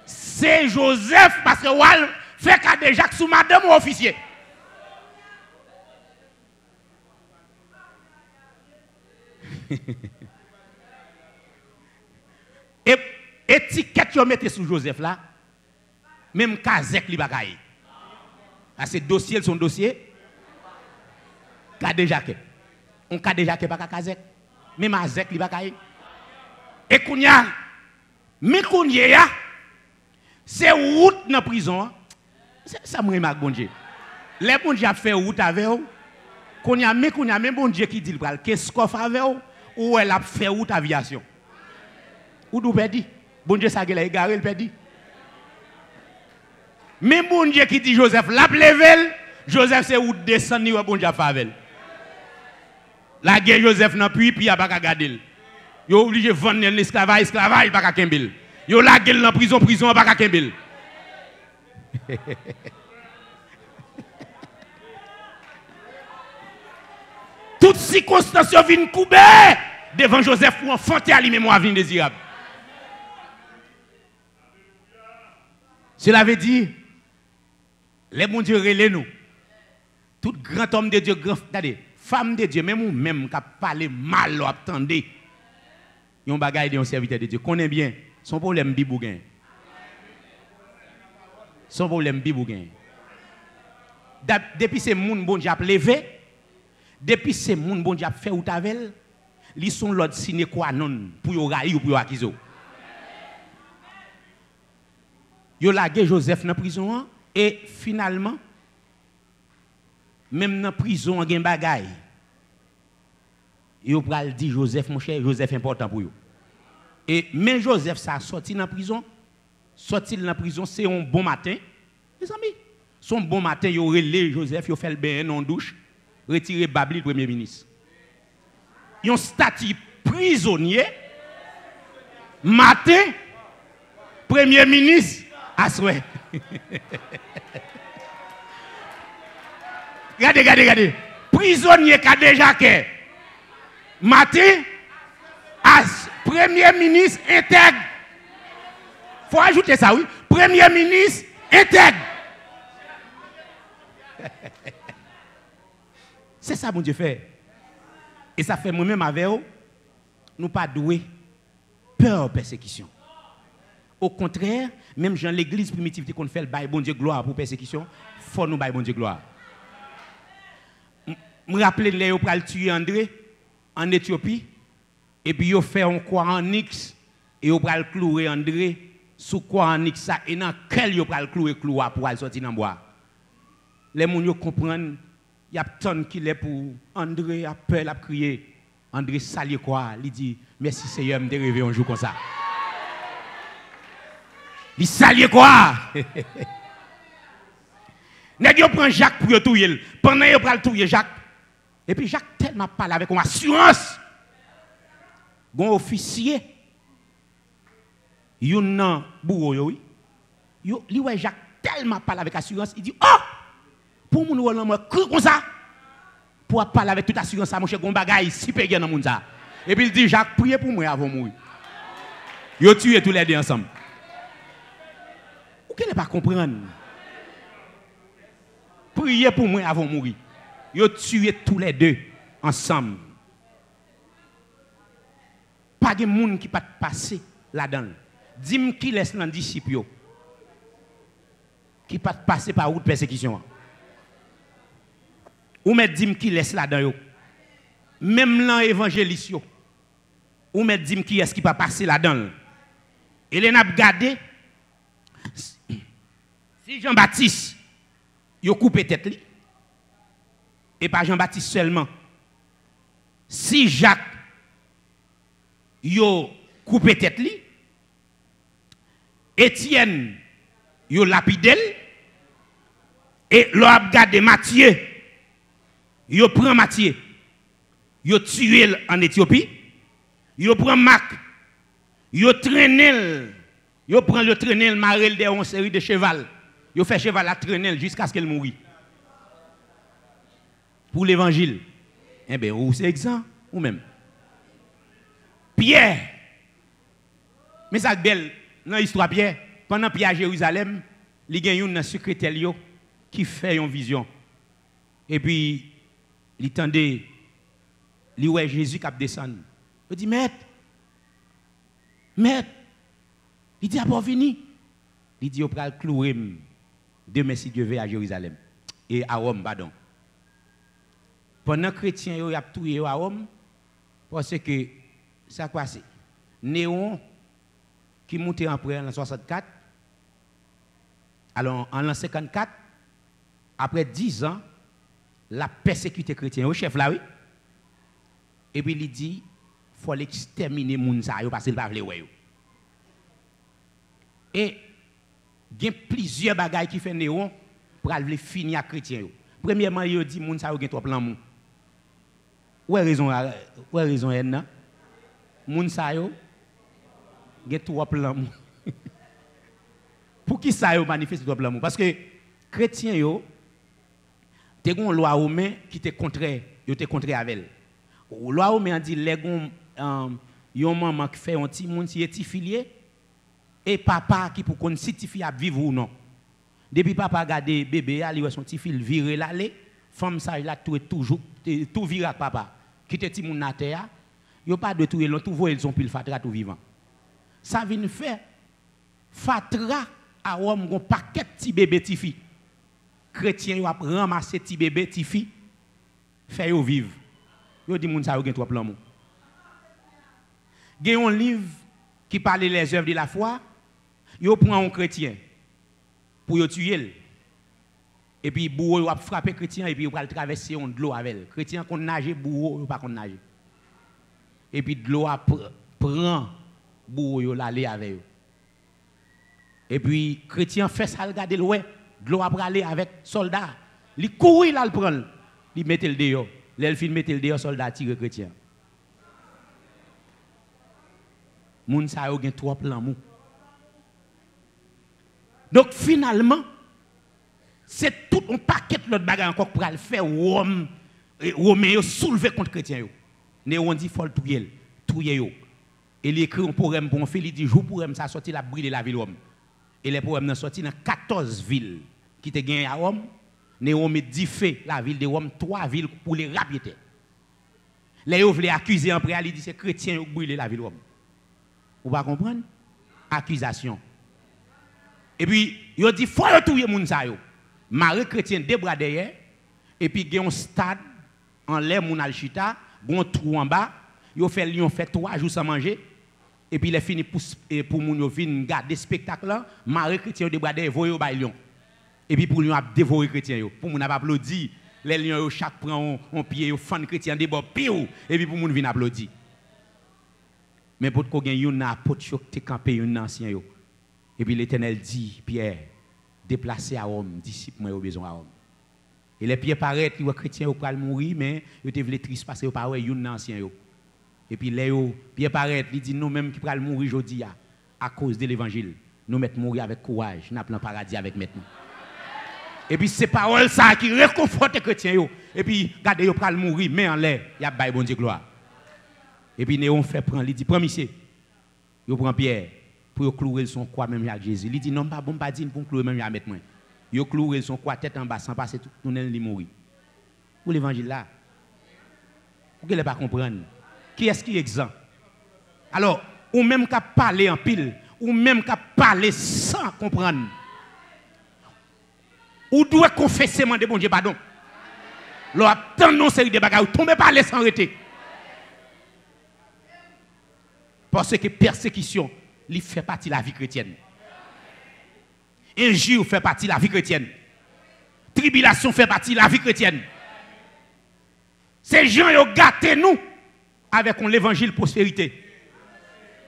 A: c'est Joseph parce que Wal fait cas déjà sous madame ou officier. Et étiquette yo mettez sous Joseph là, même Kazek li bagaille. Ah c'est dossier son dossier. Kade Jacques. On Kade Jacques pas Kazek. Même Azek li bagaille. Et kounya, mais kounya ya c'est route dans prison. Ça me remarque bon Dieu. Les bon Dieu a fait route avec vous. Kounya même bon Dieu qui dit le pral qu'est-ce qu'on fait avec vous ou elle a fait route aviation. Ou d'où perdu? Bon Dieu, ça a égaré, le perdu. Même bon Dieu qui dit Joseph, la plevel, Joseph c'est où descendre, bon Dieu fait avec. La guerre Joseph n'a puis il a pas qu'à garder. Il est obligé de vendre l'esclavage, il pas qu'à kembel. Il la guerre dans prison, pas qu'à kembel. Toutes circonstances viennent couper devant Joseph pour enfanter à lui-même un avenir désirable. Cela veut dire, les bons dieux relèvent nous. Tout grand homme de Dieu, regardez, femme de Dieu, même qui a parlé mal, attendez. Il y a un bagage de un serviteur de Dieu. Connaît bien, son problème bibougain. Son problème bibougain. Depuis ces moun bon Dieu a levé, depuis ces moun bon Dieu a fait ou tavel, ils sont l'autre signé quoi non pour yo raï ou pour yo acquiso. Yo lagé Joseph dans prison et finalement même dans prison gen bagay. Yo pral dit Joseph mon cher, Joseph important pour yo. Et mais Joseph ça sorti dans prison, sorti dans prison c'est un bon matin. Les amis, son bon matin yo relé Joseph, yo fait le bain en douche, retirer Babli le premier ministre. Yon statut prisonnier matin premier ministre à souhait. Regardez. Prisonnier qui a déjà que matin, premier ministre intègre. Faut ajouter ça, oui. Premier ministre intègre. C'est ça, mon Dieu fait. Et ça fait moi-même avec vous, nous pas doués peur persécution. Au contraire, même dans l'église primitive qui qu'on fait le bail bon Dieu gloire pour persécution, faut nous bail bon Dieu gloire. Me rappelle les yo pral tuer André en Éthiopie et puis yo fait un croix en X et yo pral clouer André sous croix en X ça et dans quel yo pral clouer cloua pour aller sortir dans bois. Les moun yo comprennent y a tant qu'il est pour André a peur a crier. André salier quoi, il dit merci Seigneur me rêver un jour comme ça. Il salier quoi? Nèg yo prend Jacques pour yo touyer. Pendant yo pral touyer Jacques. Et puis Jacques tellement parle avec une assurance. Gon officier yon nan bourreau yo oui. Yo li wè Jacques tellement parle avec assurance, il dit "Oh! Pour moun wè nan cru comme ça." Pour parler avec toute assurance ça mon cher gon bagay si pe gen nan moun ça. Et puis il dit Jacques priez pour moi avant mourir. Yo tué tous les deux ensemble. Ou qu'elle pas comprendre. Priez pour moi avant mourir. Yo tué tous les deux ensemble. Pas de monde qui pas passer là-dedans. Dis-moi qui laisse dans disciple yo. Qui pas passer par route persécution. Ou met dis-moi qui laisse là-dedans yo. Même dans évangéliste yo. Ou met dis-moi qui est-ce qui pas passer là-dedans. Et les n'a regardé si Jean-Baptiste yo coupé tête li. Et pas Jean-Baptiste seulement. Si Jacques yo coupé tête li, Étienne yo lapidel et l'on a gardé Matthieu. Yo prend Matthieu. Yo tué en Éthiopie. Yo prend Marc. Yo traînent, yo prend le traîner, le marel de une série de cheval. Yo fait cheval à traîner jusqu'à ce qu'elle mourit. Pour l'évangile. Eh bien, ou c'est exemple, ou même. Pierre. Mais ça belle, dans l'histoire Pierre, pendant Pierre à Jérusalem, il y a un secrétaire qui fait une vision. Et puis, il tendait, il voit Jésus qui descend. Il dit, maître, il dit, à pas fini. Il dit, il va clouer demain si Dieu veut à Jérusalem. Et à Rome, pardon. Pendant que les chrétiens ont tué à Rome, parce que ça quoi c'est Néron qui montait en prêtre en 64, alors en l'an 54, après 10 ans, la persécuté chrétienne au chef là, oui. Et puis il dit, il faut exterminer les gens parce qu'ils ne veulent pas. Et il y a plusieurs bagailles qui font Néron pour aller finir avec les chrétiens. Premièrement, il dit, les gens ont trop l'amour. Où est raison non? Moun sa yo gen trop l'amour. Pour qui ça yo manifeste trop l'amour? Parce que chrétiens yo te gon loi romain qui te contraire, yo te contraire avec elle. Loi romain dit les gon yon maman qui fait un petit moun si ti filié et papa qui pour kon si ti fi a vivre ou non. Depuis papa garder bébé ali son petit fil virer l'aller, femme sage là toujours tout vire avec papa. Qui te ti moun na terre. Yo pas de tout l'on tout voyer son pile fatra tout vivant. Ça vient faire fatra à Rome gon paquet petit bébé ti fi. Chrétien yo a ramasser petit bébé ti fi fait yo vivre. Yo dit moun sa yo gen trop l'amour. Gen un livre qui parle les œuvres de la foi, yo prend un chrétien pour yo tuer. Et puis bourreau yo a frapper chrétien et puis yo va traverser on de l'eau avec elle. Chrétien qu'on nager bourreau yo pas qu'on nager. Et puis de l'eau prend bourreau yo l'aller avec eux. Et puis chrétien fait ça regarder loin, de l'eau aller avec soldat. Il courir là le prendre, il mettait le dehors. L'elfine mettait le dehors soldat tire chrétien. Moun sa yo gen trop l'amour. Donc finalement c'est tout un paquet de l'autre bagarre encore pour le faire Rome Romain soulever contre chrétien yo. Néron dit faut touyer yo. Et il écrit un poème pour un fait, il dit jour poème ça sorti la brûler la ville Rome. Et les poèmes sont sortis dans 14 villes qui te gagné à Rome. Néron met 10 faits la ville de Rome, 3 villes pour les rapiéter. Les yo voulaient accuser en près, il dit c'est chrétien qui brûler la ville Rome. Vous pas comprendre? Accusation. Et puis il dit faut touyer moun sa yo. Marie chrétien deux bras derrière et puis il y a un stade en l'air moun al chita, un trou en bas, yo fait 3 jours sans manger et puis il est fini pour moun yo vinn garder spectacle là, Marie chrétien deux bras derrière voyo ba lion. Et puis pour lui a dévoré chrétien yo, pour moun a applaudi, les lions yo chaque prend un pied yo fan chrétien des bords piou et puis pour moun vinn applaudir. Mais pour qu'on gagne yon apôtre te camper yon ancien yo. Et puis l'Éternel dit Pierre déplacé à Rome, disciple moi au besoin à Rome. Et les Pierre paraît que les chrétiens pour mourir mais ils te veulent triste parce que pas ouais yon ancien yo. Et puis les Pierre paraît il dit nous même qui pral mourir aujourd'hui à cause de l'évangile, nous mettre mourir avec courage, n'a plein paradis avec maintenant. Et puis c'est parole ça qui réconforte les chrétiens yo. Et puis regardez yo pral mourir mais en l'air, y a bail bon Dieu gloire. Et puis Néron fait prendre, il dit prends monsieur. Il prend Pierre pour clouer son croix même avec Jésus. Il dit non pas bon pas dire pour clouer même avec moi. Il clouer son croix tête en bas sans passer tout il mourir. Pour l'évangile là. Vous ne pas comprendre. Qui est-ce qui est exempt? Alors, ou même qu'à parler en pile, ou même qu'à parler sans comprendre. Ou doit confesser de bon Dieu pardon. L'on attend non série de bagages, ou tomber parler sans arrêter. Parce que persécution, il fait partie de la vie chrétienne. Injure fait partie de la vie chrétienne. Tribulation fait partie de la vie chrétienne. Ces gens ont gâté nous avec l'évangile prospérité.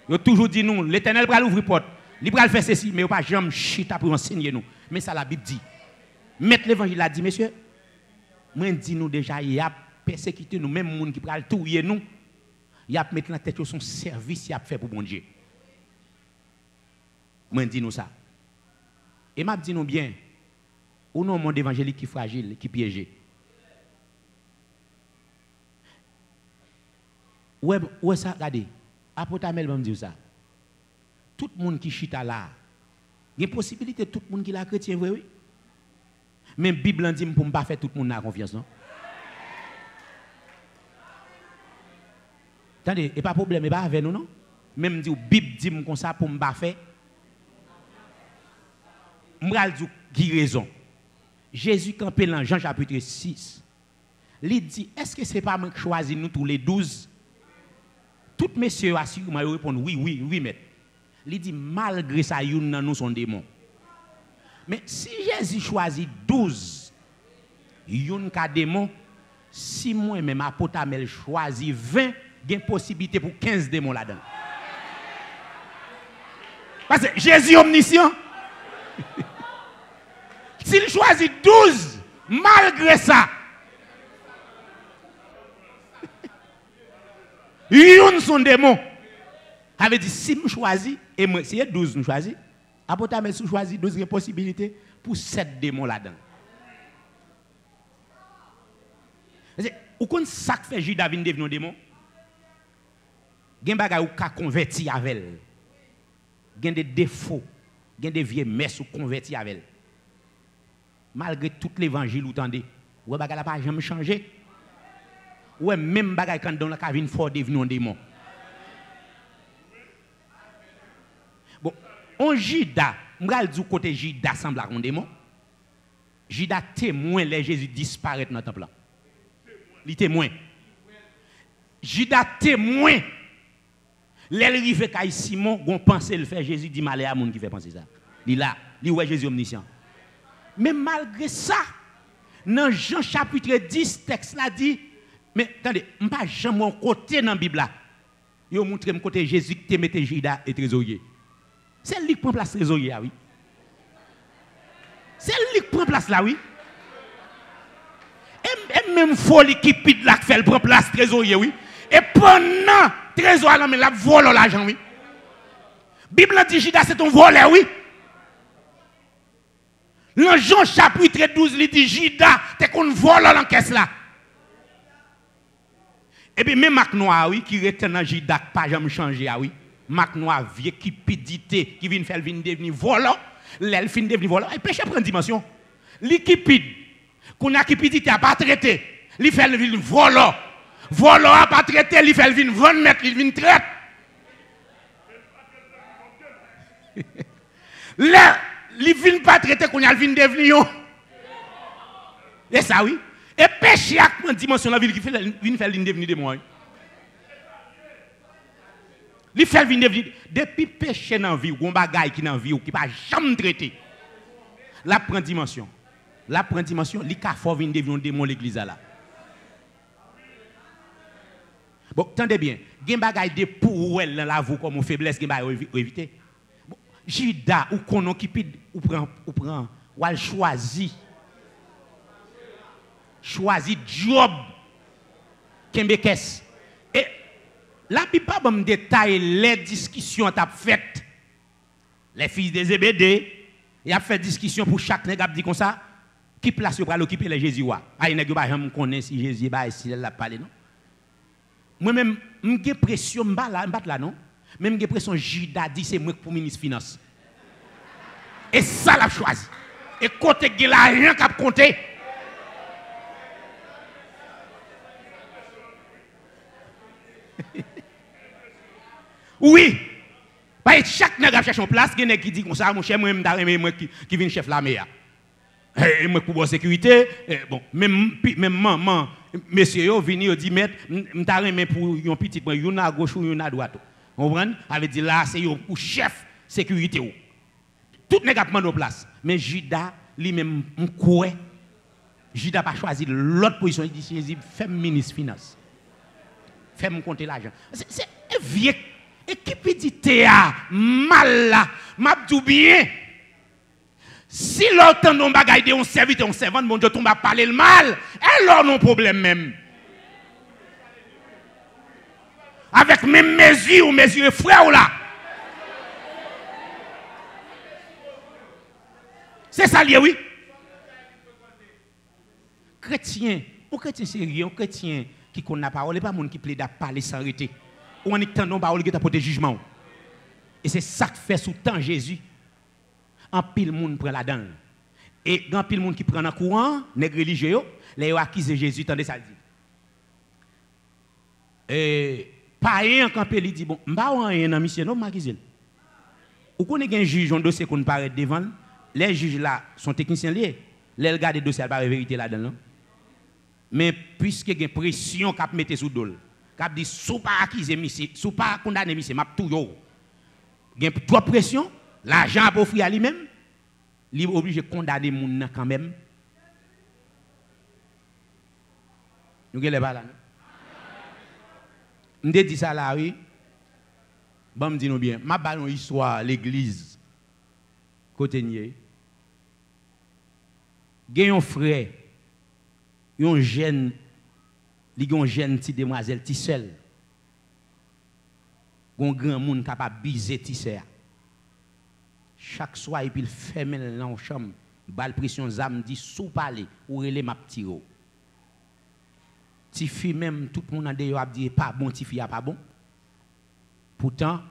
A: Ils ont toujours dit nous, l'Éternel va l'ouvrir porte. Il va faire ceci, mais il ne va pas jamais chita pour enseigner nous. Mais ça la Bible dit. Mettre l'évangile a dit, monsieur, moi dis nous déjà, il y a persécuté nous, même les gens qui va tuer nous. Il a mis dans la tête son service, il a fait pour bon Dieu. Moi, je dis nous ça. Et m'a dit nous bien, ou non, monde évangélique qui est fragile, qui est piégé. Ouais, ça, regardez. Apôtre Amel va me dire ça. Tout le monde qui chita là, il y a une possibilité, tout le monde qui est chrétien, oui. Même la Bible dit pour ne pas faire tout le monde a confiance, non? Attendez, et pas de problème, et pas avec nous, non? Même dit, la Bible dit comme ça pour ne pas faire. Je vais dire qui raison. Jésus campé dans Jean chapitre 6. Il dit, est-ce que ce n'est pas moi qui choisis nous tous les 12? Tout messieurs assurément répondent oui, maître. Il dit, malgré ça, nous sont démons. Mais si Jésus choisit 12, yon ka démon, si moi-même, apôtre Amel choisit 20, il y a une possibilité pour 15 démons là-dedans. Parce que Jésus est omniscient. S'il choisit 12, malgré ça, yon sont démons. Avait dit, si je choisis, et moi, si 12 nous choisis, apôtre Amel choisit 12 possibilités pour 7 démons là-dedans. Ou qu'on ça fait Judas vient devenir un démon? Gen bagay ou ka converti avec elle. Gen des défauts, gen des vieux messes ou converti avec elle. Malgré tout l'évangile ou tendez, ou bagay la pas jamais changé. Ou même bagay quand dans la cabine fort devenir un démon. Bon, on Judas, m'gal du côté Judas semble un démon. Judas témoin les Jésus disparaît dans le temple. Il témoin. Judas témoin. L'arrivée à Simon, on pense le faire Jésus dit malheur à monde qui fait penser ça. Il là, il ouais Jésus omniscient. Mais malgré ça, dans Jean chapitre 10 texte là dit mais attendez, on pas jamais mon côté dans la Bible là. Il montre mon côté Jésus qui te mettait Judas et trésorier. C'est lui qui prend place trésorier oui. C'est lui qui prend place là oui. Et même folie qui pite là qui fait prend place trésorier oui. Et pendant trésor là mais la vole l'argent oui. Bible dit Judas c'est ton voleur oui. Dans Jean chapitre 12 il dit Judas t'es qu'on vole dans caisse là. Et puis même Marc Noir oui qui reste dans Judas pas jamais changé oui. Marc Noir vieux cupidité qui vient faire devenir volant, l'elle fin devenir volant et péché prend dimension. Li cupide qu'on a cupidité a pas traité, li fait le volant. Volant a pas traité, li fait le 20 mètres, il vient traite. Là, li vient pas traité qu'on a vient devenir. Et ça oui. Et péché a prend dimension la ville qui fait vient faire devenir de moi. Li fait venir depuis péché dans vie ou bagaille qui dans vie ou qui pas jamais traité. La prend dimension. La prend dimension, li ka fort venir devenir démon l'église là. Bon, attendez bien, gen bagaille de pour elle dans la vous comme faiblesse gen bagaille éviter. Bon, Judas ou konon qui pide ou prend ou al choisi job kembekes. Et la Bible pas bon détail les discussions t'a faites. Les fils des Zébédée, il a fait discussion pour chaque nèg a dit comme ça, qui place pour l'occuper les Jésus wa. Ah nèg pas jamais connaît si Jésus ba si elle l'a parlé non. Moi même m'gè pression m'bat là non. Même m'gè pression Judas dit c'est moi pour ministre finance. Et ça l'a choisi. Et côté gè la rien qu'a compter. Oui. Parce que chaque nèg a cherché une place, il y a qui dit comme ça, mon cher, moi qui vient chef l'armée. Et moi pour bonne sécurité, bon, même maman, monsieur yo vini yo dit mettre m'ta remet pour un petit point, yon à gauche ou yon à droite. Vous comprenez? Avait dit là c'est yo pour chef sécurité ou. Tout nèg a prendre place, mais Judas lui-même m'koué. Judas pas choisi l'autre position, il dit Jésus fait ministre finance. Fait me compter l'argent. C'est vieux et qui peut dire mal là, m'a tout bien. Si l'autre non bagaille de on serviteur on servante mon Dieu tombe à parler le mal, alors non problème même. Avec même mesure ou mesure frère ou là. C'est ça lié, oui. Chrétien, un chrétien sérieux, un chrétien qui connaît la parole, et pas un monde qui plaît à parler sans arrêter. Ou on est tant de parole qui t'a porté jugement. Et c'est ça que fait sous temps Jésus. En pile monde prend la dent. Et dans pile monde qui prend en courant, nèg religieux, les accusent Jésus tandis ça dit. Et païen quand il dit bon, m'pa rien dans mission non m'accuse. Ou connaît un juge un dossier qu'on paraît devant, les juges là sont techniciens liés. Les regarder le dossier pas vérité là-dedans. Mais puisque il y a une pression qu'a mettre sous dol, qu'a dit sous pas accuser monsieur, sous pas condamner monsieur, m'a tout yo. Il y a trop pression, l'argent pour offrir à lui-même, il est obligé de condamner moun quand même. Nous gèle pas là. On dit ça là oui. Bon me dit nous bien, m'a ba une histoire l'église côté nié. Gen un frère, un jeune, petite demoiselle ti seul. Un grand monde capable biser ti sœur. Chaque soir et puis il ferme dans la chambre, bal pression zam dit sous parler ou relé m'a tiro. Ti fille même tout le monde en dehors a dit pas bon, ti fille pas bon. Pourtant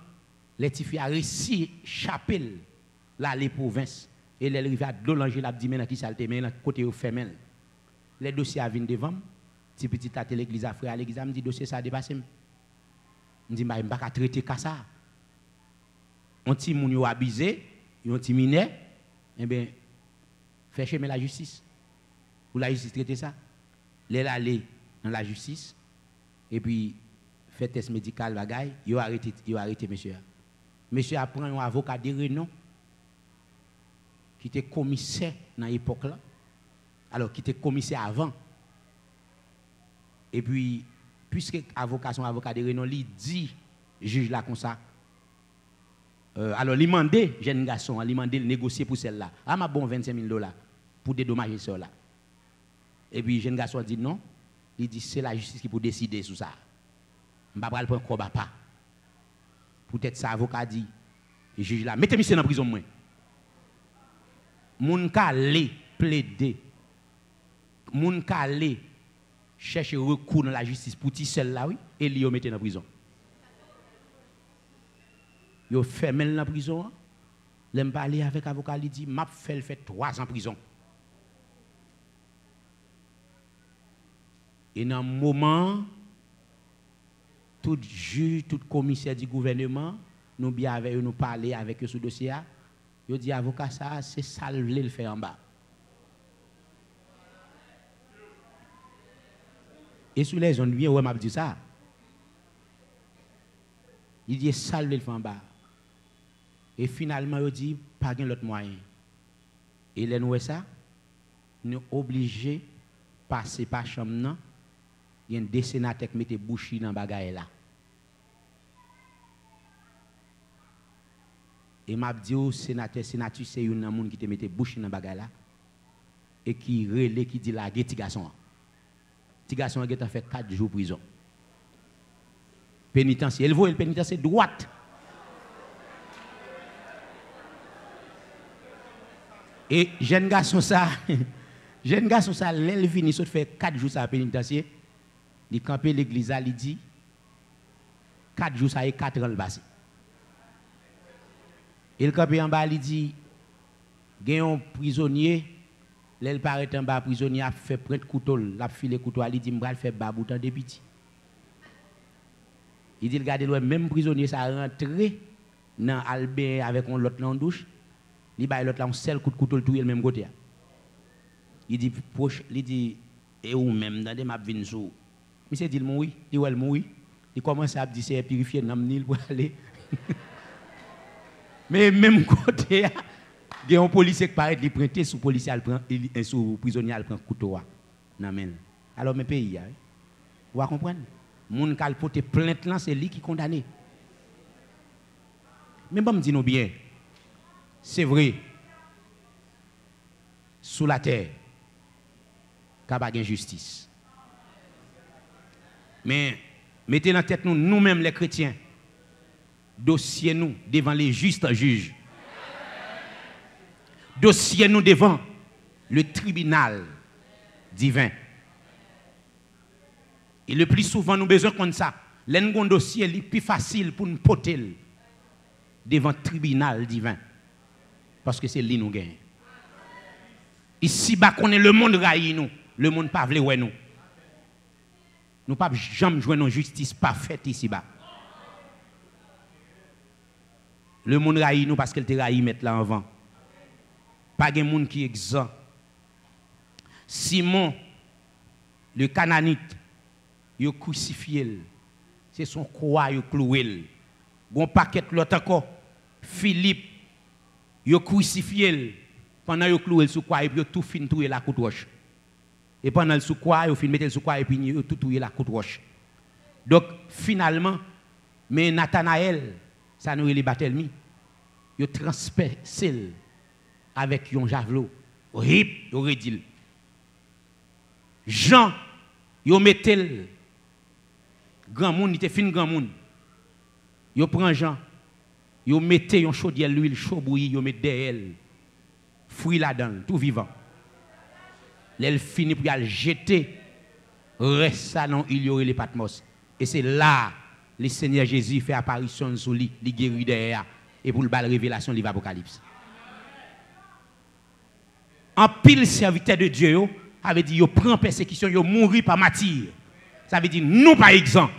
A: les ti filles a réussi chapelle là les provinces et les rivières de l'Angel a dit maintenant qui ça le mais côté au fermel. Les dossiers à venir devant, ti petit à l'église à frère à l'église me dit dossier ça dépassé. Me dit bah pas traiter comme ça. On ti moun yo abusé, yon ti mineur, eh bien fait chemin la justice. Pour la justice traiter ça. Les aller dans la justice et puis fait test médical bagaille, yo arrêté monsieur. Monsieur apprend un avocat de renom qui était commissaire dans l'époque là. Alors qui était commissaire avant. Et puis puisque avocat son avocat de renom, il dit juge là comme ça. Alors il demandé jeune garçon, il demandé de négocier pour celle-là. Ah m'a bon $25,000 pour dédommager cela. Et puis jeune garçon dit non, il dit c'est la justice qui peut décider sur ça. Je ne vais pas prendre quoi pas. Peut-être ça avocat dit le juge là mettez monsieur dans prison moi. Moun ka aller plaider. Moun ka aller chercher recours dans la justice pour ti seul là oui et li yo mette dans prison. Yo fermé dans prison. L'aime parler avec avocat il dit m'a fait 3 ans prison. Et dans un moment tout juge, tout commissaire du gouvernement, nous bien avec eux, nous parler avec eux sur le dossier. Ils dit avocat ça, c'est ça le faire en bas. Et sur les zones bien, ouais m'a dit ça. Il dit ça le faire en bas. Et finalement il dit pas gain l'autre moyen. Et les nous ça, nous obligés passer par chambre non. Il y a des sénateurs qui mettent bouche dans bagaille là. Et m'a dit au sénateur c'est une monde qui te mette bouche dans bagaille là et qui relé qui dit la petit garçon. Petit garçon a fait 4 jours prison. Pénitentiaire, il voit le pénitentiaire droite. Et jeune garçon ça l'elle vini saute fait 4 jours ça pénitentiaire. Il campé l'église il dit 4 jours ça et 4 ans le passé. Il campé en bas il dit gen un prisonnier l'elle paraît en bas prisonnier a fait prendre couteau l'a filé couteau il dit m'bral faire baboutan de petit. Il dit regardez le même prisonnier ça rentré dans Albert avec un l'autre en douche. Il ba l'autre là un seul coup de couteau tout le même côté. Il dit proche il dit et ou même dans des m'a vinn sou. Monsieur dit oui, il ouais oui. Il commence à dire c'est purifier dans Nil pour aller. Mais même côté il y a un policier qui paraît li prêter sous policier al prend sous prisonnier al prend couteau nan men. Alors mes pays vous comprendre. Moun k'al porter plainte là c'est lui qui condamné. Mais bon me dit nous bien. C'est vrai. Sous la terre qu'a pas justice. Mais mettez dans la tête nous-mêmes les chrétiens, dossier nous devant les justes juges. dossier nous devant le tribunal divin. Et le plus souvent, nous avons besoin de ça. L'un dossier est plus facile pour nous porter devant le tribunal divin. Parce que c'est lui nous gagne. Ici, on est le monde raï nous. Le monde pas vle ouais nous. Nous pas jamais jouer une justice parfaite ici bas. Le monde raï nous parce qu'elle te raï mettre là avant. Pas de monde qui est exempt. Simon, le Cananite, il a crucifié. C'est son croix, il a cloué. Bon paquet l'autre encore. Philippe, il a crucifié. Pendant qu'il a cloué sous croix, et puis il a tout fin toué la coupe roche. Et pendant le sous croix, il a fin mettre sous croix, et puis il a tout toué la coupe roche. Donc, finalement, mais Nathanaël, ça nous les Barthélemy, il a transpercé avec un javelot. Rip, il aurait dit. Jean, il a mis grand monde, il était fin grand monde. Il prend Jean, il met un chaudière l'huile chaud bouillie, il met derrière elle. Fruit là-dedans, tout vivant. Elle finit pour le jeter. Reste ça non, il y aurait les Patmos. Et c'est là le Seigneur Jésus fait apparition sous lui, il guérit derrière. Et pour le bal révélation, livre Apocalypse. En pile serviteur de Dieu, avait dit, il prend persécution, il mourit par martyr. Ça veut dire, nous par exemple,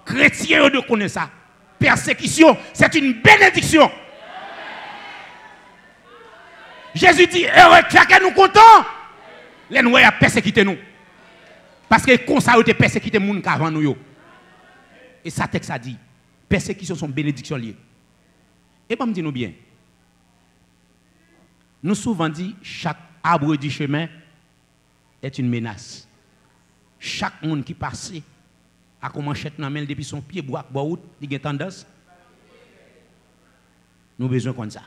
A: chrétiens de connaître ça. Persécution, c'est une bénédiction. Jésus dit, heureux, chacun nous content. Les nous a persécuté nous. Parce que comme ça, ils ont persécuté les gens avant nous. Et ça, texte a dit, persécution sont bénédictions liées. Et pas me dire nous bien. Nous souvent dit, chaque arbre du chemin est une menace. Chaque monde qui passe, à comment manchette dans depuis son pied, bois, il a tendance. Nous avons besoin de ça.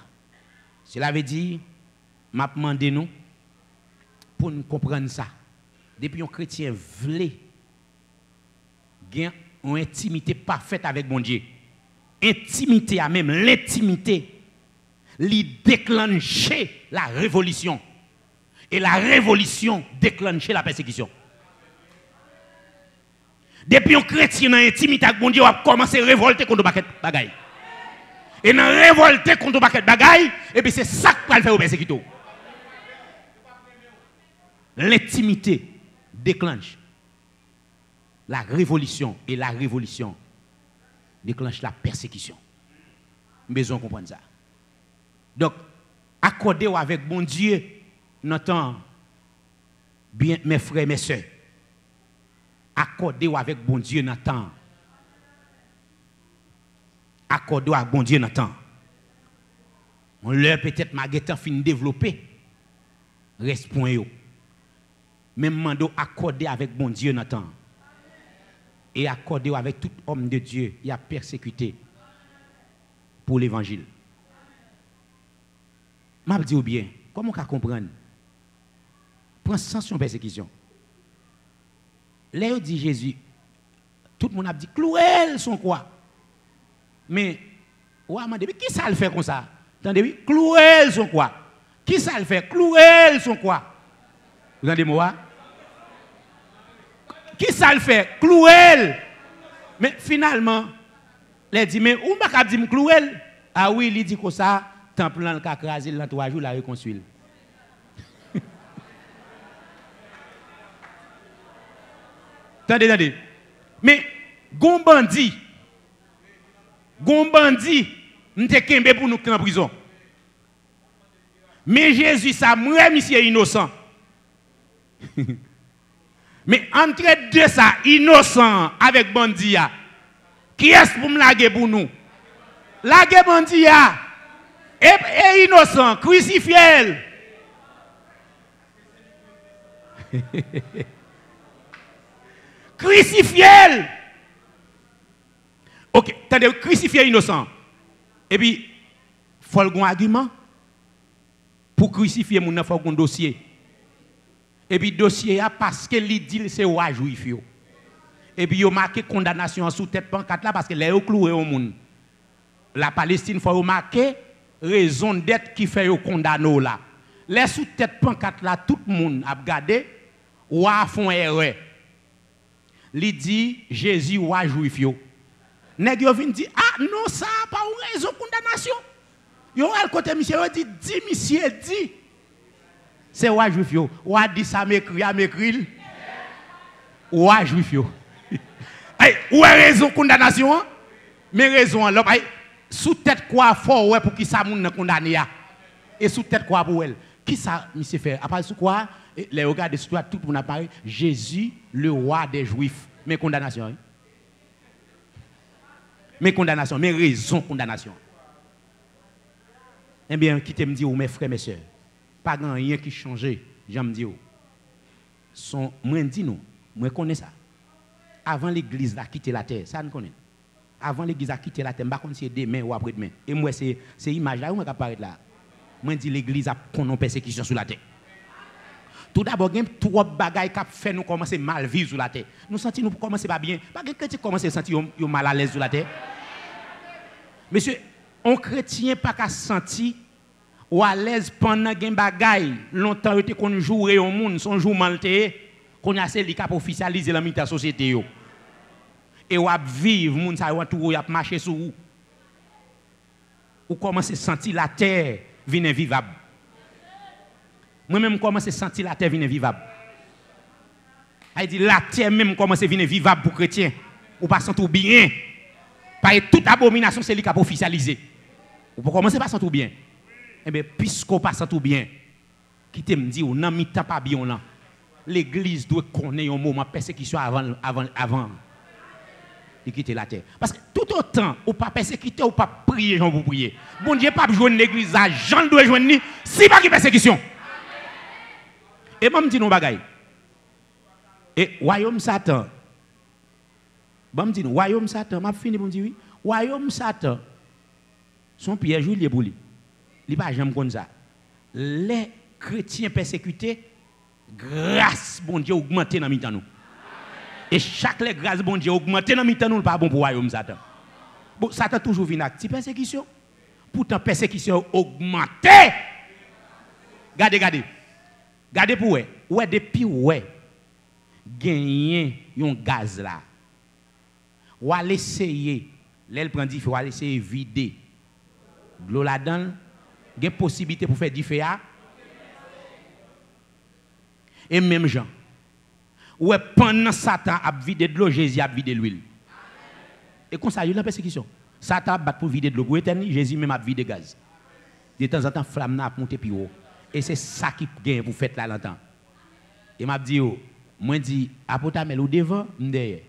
A: Cela veut dire, m'a demandé nous pour nous comprendre ça. Depuis un chrétien voulait gagner une intimité parfaite avec mon Dieu. Intimité à même l'intimité, lui déclencher la révolution. Et la révolution déclencher la persécution. Depuis un chrétien dans l'intimité avec mon Dieu, on a commencé à révolter contre le bagaille. Et dans révolter contre le bagaille, et puis c'est ça qui va le faire au persécuteur. L'intimité déclenche la révolution et la révolution déclenche la persécution. Nous avons besoin de comprendre ça. Donc, accordez-vous avec bon Dieu notre temps, bien mes frères et mes soeurs. Accordez-vous avec bon Dieu notre temps. Accordez-vous avec bon Dieu notre temps. On leur peut-être maguetan fin développer. Reste point yo. Même mando accorder avec bon Dieu notre temps. Et accorder avec tout homme de Dieu qui a persécuté pour l'évangile. Je dis bien, comment on peut comprendre? Prends sanction persécution. Là, dit Jésus, tout le monde a dit, clouel son quoi? Mais, ouais, mais qui ça le fait comme ça? Attendez, clouel son quoi? Qui ça le fait? Clouel son quoi? Vous entendez moi? Qui ça le fait? Clouel. Mais finalement, il dit, mais où m'a dit clouel? Ah oui, il dit que ça, temple dans le cas crasé, dans 3 jours, la réconcilie. Attendez. Mais, gon bandit, m'te kembe pour nous en prison. Mais Jésus, ça, moi, monsieur innocent. Mais entre deux ça, innocent avec bandit, qui est-ce pour me laguer pour nous? Laguer bandit, et innocent, crucifié. Crucifié. Ok, attendez, crucifié innocent. Et puis, il faut un argument. Pour crucifier, il faut un dossier. Et puis, dossier, parce que il dit que c'est roi juif. Et puis, il a marqué condamnation sous tête pancarte là parce que les cloué au monde. La Palestine, il faut marquer raison d'être qui fait condamner là. Les sous-tête pancarte là, tout le monde a regardé, ou a font erreur. Il dit Jésus ou a juif yo. Nèg yo vinn dit ah non ça pas une raison condamnation. Yo al côté monsieur dit monsieur dit. C'est ou a juif yo. Ou a dit ça m'écrit à m'écrit. Ou a juif yo. Hey, ou a raison condamnation hein? Mais raison là sous tête quoi fort ouais pour qui ça moun condamné ya. Et sous tête quoi pour elle. Qui ça monsieur fait après sous quoi les regarder sur tout le monde apparaît Jésus le roi des juifs. Mais condamnation. Hein? Mais condamnation, mais raison condamnation. Eh bien, qui te me dit, mes frères, mes soeurs, pas grand rien qui change, j'aime dire. Moi, dis nous, moi, connais ça. Avant l'église a quitté la terre, ça nous connaît. Avant l'église a quitté la terre, je ne sais pas si c'est demain ou après-demain. Et moi, c'est image là où je apparaît là. Moi, dis l'église a connu persécution sur la terre. Tout d'abord, il y a trois bagailles qui fait nous commencer mal vivre sur la terre. Nous sentons nous commencer pas bien. Pas que chrétien commence à sentir mal à l'aise sur la terre. Monsieur, un chrétien pas qu'à sentir ou à l'aise pendant qu'il bagaille longtemps était qu'on jouer au monde, son jour malté, qu'on a celle qui a officialisé la mitad société yo. Et ou a vivre monde ça ou a marcher sur vous. Ou commence à sentir la terre venir vivable. Moi-même, commence à sentir la terre venir vivable. Elle dit la terre même commence à venir vivable pour les chrétiens. Ou pas sentir bien. Par toute abomination, c'est lui qui a officialisé. Ou pour commencer à sentir bien. Eh bien, puisqu'on pas sentir bien, qui te me dit, ou non, mi-temps pas bien là. L'église doit connaître un moment de persécution avant de quitter la terre. Parce que tout autant, ou pas persécuter, ou pas prier, j'en vous prier. Bon Dieu, pas joindre l'église, Jean doit joindre, si pas qui persécution. Et moi, je dis non bagaille. Et royaume Satan. Je dis non, royaume Satan, je fini pour me dire oui. Royaume Satan, son Pierre Julie pour lui. Il n'est pas jamais comme ça. Les chrétiens persécutés, grâce, bon Dieu, augmentée dans le nous. Et chaque grâce, bon Dieu, augmentée dans le nous, pas bon pour royaume Satan. Bon, Satan toujours vient avec petite persécution. Pourtant, persécution augmentée. Regardez. Gardez pour vous. Ouais, depuis ouais, gagner un gaz là. Ou aller essayer, l'aile prend du feu, ou aller essayer vider. De l'eau là-dedans, il y a une possibilité pour faire du feu. Et même gens. Ouais, pendant Satan a vidé de l'eau, Jésus a vidé l'huile. Et comme ça, il y a une persécution. Satan a battu pour vider de l'eau pour éternité, Jésus même a vidé gaz. De temps en temps, flamme n'a monté plus haut. Et c'est ça qui gagne pour faire là longtemps. Et m'a dit, moi dit, apôtre mais ou devant, derrière.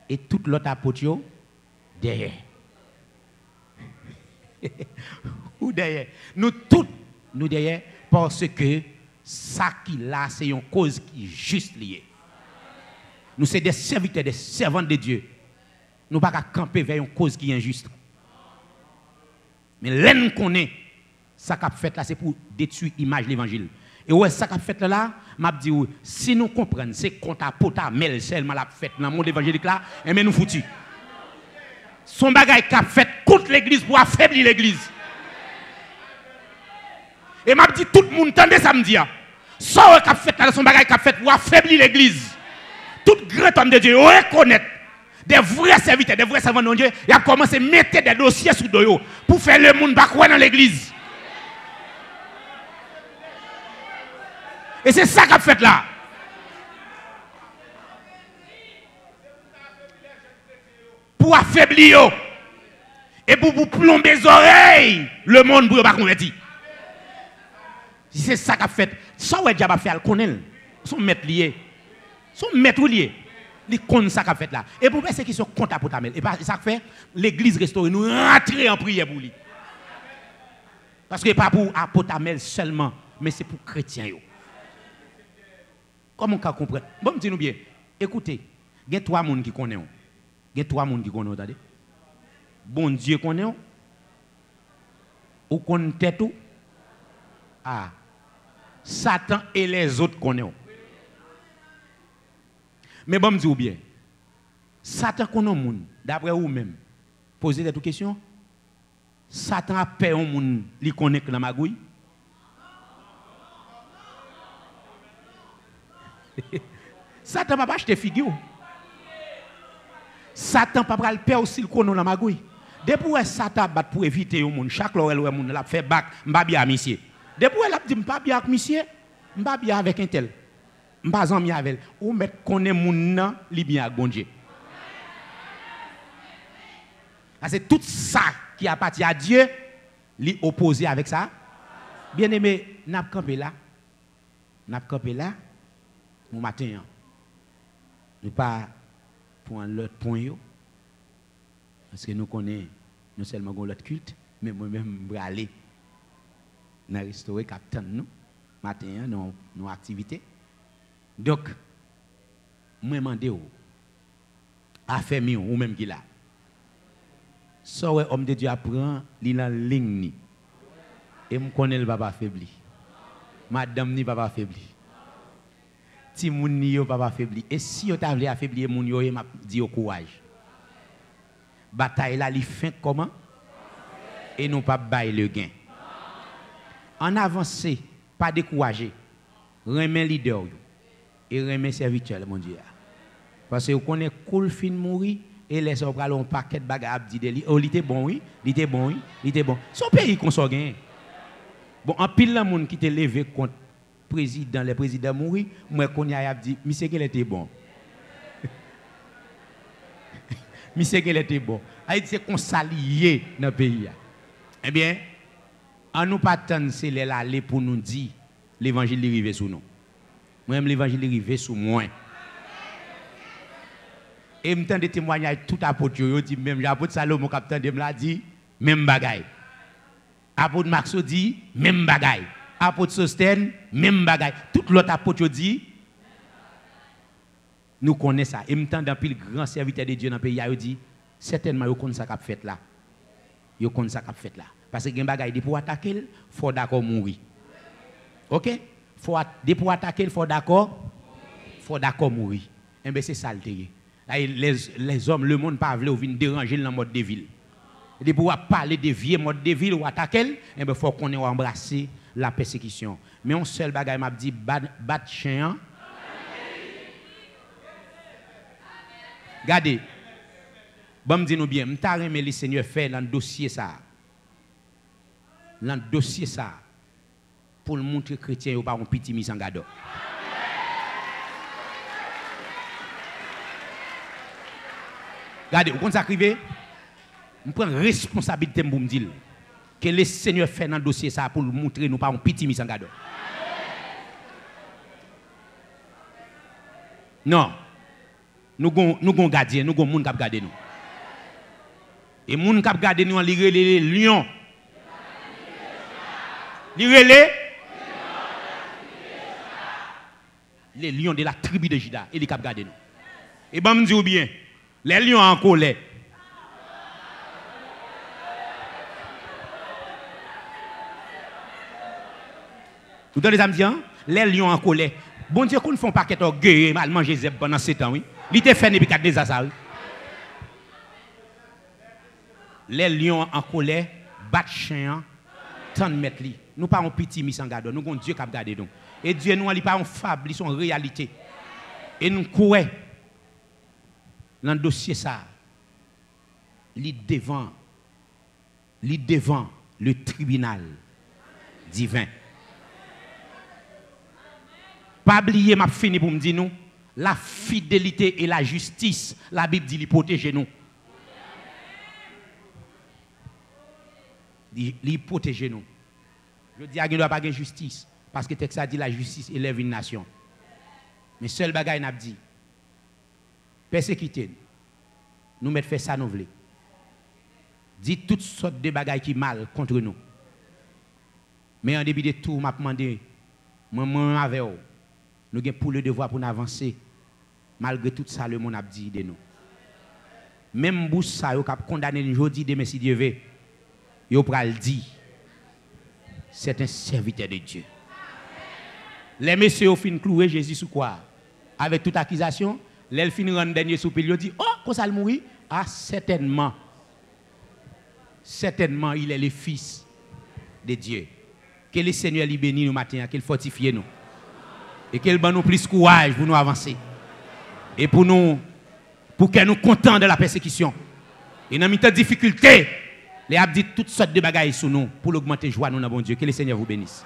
A: Et tout l'autre apôtre derrière. Ou derrière. Nous tous, nous derrière, parce que ça qui là, c'est une cause qui est juste liée. Nous sommes des serviteurs, des servantes de Dieu. Nous ne pouvons pas camper vers une cause qui est injuste. Mais l'un qu'on est, ça qu'a fait là, c'est pour détruire l'image de l'évangile. Et ouais, ça qu'a fait là, m'a dit, si nous comprenons, c'est contre apôtre Mel seulement l'a fait dans le monde évangélique là, et mais nous foutus. Son bagage qu'a fait contre l'église pour affaiblir l'église. Et m'a dit, tout le monde tendait samedi. Ça qu'a fait là, son bagage qu'a fait pour affaiblir l'église. Tout grand homme de Dieu reconnaît des vrais serviteurs, des vrais servants de Dieu, il a commencé à mettre des dossiers sous doyo pour faire le monde bacouer dans l'église. Et c'est ça qu'a fait là. Pour affaiblir et pour vous plomber les oreilles, le monde pour ne pas convertir. C'est ça qu'a fait. Ça ouais diable a fait, elle connaît. Son maître lié. Son maître lié. Il connaît ça qu'a fait là. Et pour faire ceux qui sont contre apôtre Amel. Et ça fait l'église restaurée, nous rentrer en prière pour lui. Parce que pas pour apôtre Amel seulement, mais c'est pour chrétiens. Comment on comprend? Bon, dis-nous bien. Écoutez, il y a trois personnes qui connaissent. Il y a trois personnes qui connaissent. Attendez. Bon Dieu connaît. Ou connaît tête. Ah. Satan et les autres connaissent. Mais bon, dis-nous bien. Satan connaît le monde. D'après vous-même. Posez des questions. Satan a peur au monde, il connaît que la magouille. Satan va pas acheter figure. Satan pas pral peur aussi le connaît la magouille. Depuis Satan bat pour éviter au monde, chaque lorel ou monde l'a fait bac, m'pa bien monsieur. Depuis elle a dit m'pa bien avec monsieur, m'pa bien avec un tel. M'pa zanmi avec ou mettre connaît monde nan li bien avec bon Dieu. C'est tout ça qui appartient à Dieu, li opposé avec ça. Bien aimé, n'a campé là. N'a campé là. Mon matin. Nous pas pour l'autre point yo. Parce que nous connaissons non seulement l'autre culte, mais moi-même je vais aller dans le restaurant captain nous matin dans nos activités. Donc moi demande à faire mieux ou même qui là. So homme de Dieu apprend li dans ligne et me connaît le papa faibli. Madame ni papa faibli. Ti moun ni yo papa faibli. Et si yo t'a vle affaiblir moun yo, m'a dit au courage. Bataille là li fin comment? Et non pas bailler le gain. En avancé, pas décourager. Remet leader yo et remet serviteur mon Dieu. Parce que vous connaissez cool fin mourir et laisse on prendre un paquet de bagages abdi de li. Oh, il était bon oui, il était bon oui, il était bon. Son pays qu'on so gain. Bon, en pile la monde qui te levé contre président, le président mourir, moi qu'on a dit monsieur qu'elle était bon. Monsieur qu'elle était bon. C'est qu'on s'allier dans le pays. Eh bien, en nous pas attendre c'est l'aller pour nous dire l'évangile est arrivé sur nous. Moi-même l'évangile est arrivé sur moi. Et me tande témoignage tout apôtre yo dit même l'apôtre Salomon capitaine de me l'a dit même bagaille. Apôtre Maxo dit même bagaille. Apôtre Sostène même bagaille. Tout l'autre apôtre dit nous connaissons ça. Et me tande dans pile grand serviteur de Dieu dans le pays il dit certainement yo connaît ça qu'a fait là. Yo connaît ça qu'a fait là parce que gen bagaille dit pour attaquer, faut d'accord mourir. OK? Pour attaquer, faut d'accord mourir. Et bien c'est ça le terrain. Les hommes, le monde pas veut venir déranger dans le mode de ville. Et pour parler de vieux mode de ville ou attaquer, il faut qu'on ait embrassé la persécution. Mais un seul bagage m'a dit bat chien. Regardez. Bon me dit nous bien, m'ta remet le Seigneur fait dans le dossier ça. Dans le dossier ça pour le montrer chrétien ou pas un petit misangado. Regardez, vous comprenez ça arrivé? Je prends responsabilité pour me dire que le Seigneur fait dans le dossier ça pour le montrer nous pas un petit misangado. Non. Nous avons gardien, nous avons monde qui garder nous. Et monde qui garder nous, les lions. Les lions de la tribu de Juda et les qui garder nous. Et ben me dit bien, les lions en colère. Vous donnez les amis, les lions en colère. Bon Dieu, qu'on ne font pas qu'être orgueilleux, mal manger zeb pendant 7 ans, oui. Il était fait depuis 4 ans, oui. Les lions en colère, battent chien, tant de mettre li. Nous pas un petit misangado, nous avons Dieu qui a gardé nous. Et Dieu nous, il pas un fable, ils sont en réalité. Et nous courons dans le dossier ça, li devant le tribunal divin. Pas oublier, m'a fini pour me dire nous, la fidélité et la justice, la Bible dit, li protège nous. Li protège nous. Je dis à qu'il ne doit pas de justice, parce que texte a dit la justice élève une nation. Mais seul bagay n'a dit, persécuter nous mettre fait ça nous voulons. Dit toutes sortes de bagailles qui mal contre nous. Mais en début de tout, m'a demandé, moi avec vous, nous avons pour le devoir pour nous avancer, malgré tout ça, le monde a dit de nous. Même bouche ça, vous avez condamné aujourd'hui, demain si Dieu veut, vous pral dit, c'est un serviteur de Dieu. Les messieurs ont fini clouer Jésus sous quoi? Avec toute accusation, les fin rendre dernier soupir, ils dit, oh, quand ça le mourir? Ah, certainement. certainement il est le Fils de Dieu. Que le Seigneur lui bénisse nous matin, qu'il fortifie nous. Et qu'il donne nous plus courage pour nous avancer. Et pour que nous contents de la persécution. Et dans mes difficultés, les a dit toutes sortes de bagailles sur nous pour augmenter la joie nous dans bon Dieu. Que le Seigneur vous bénisse.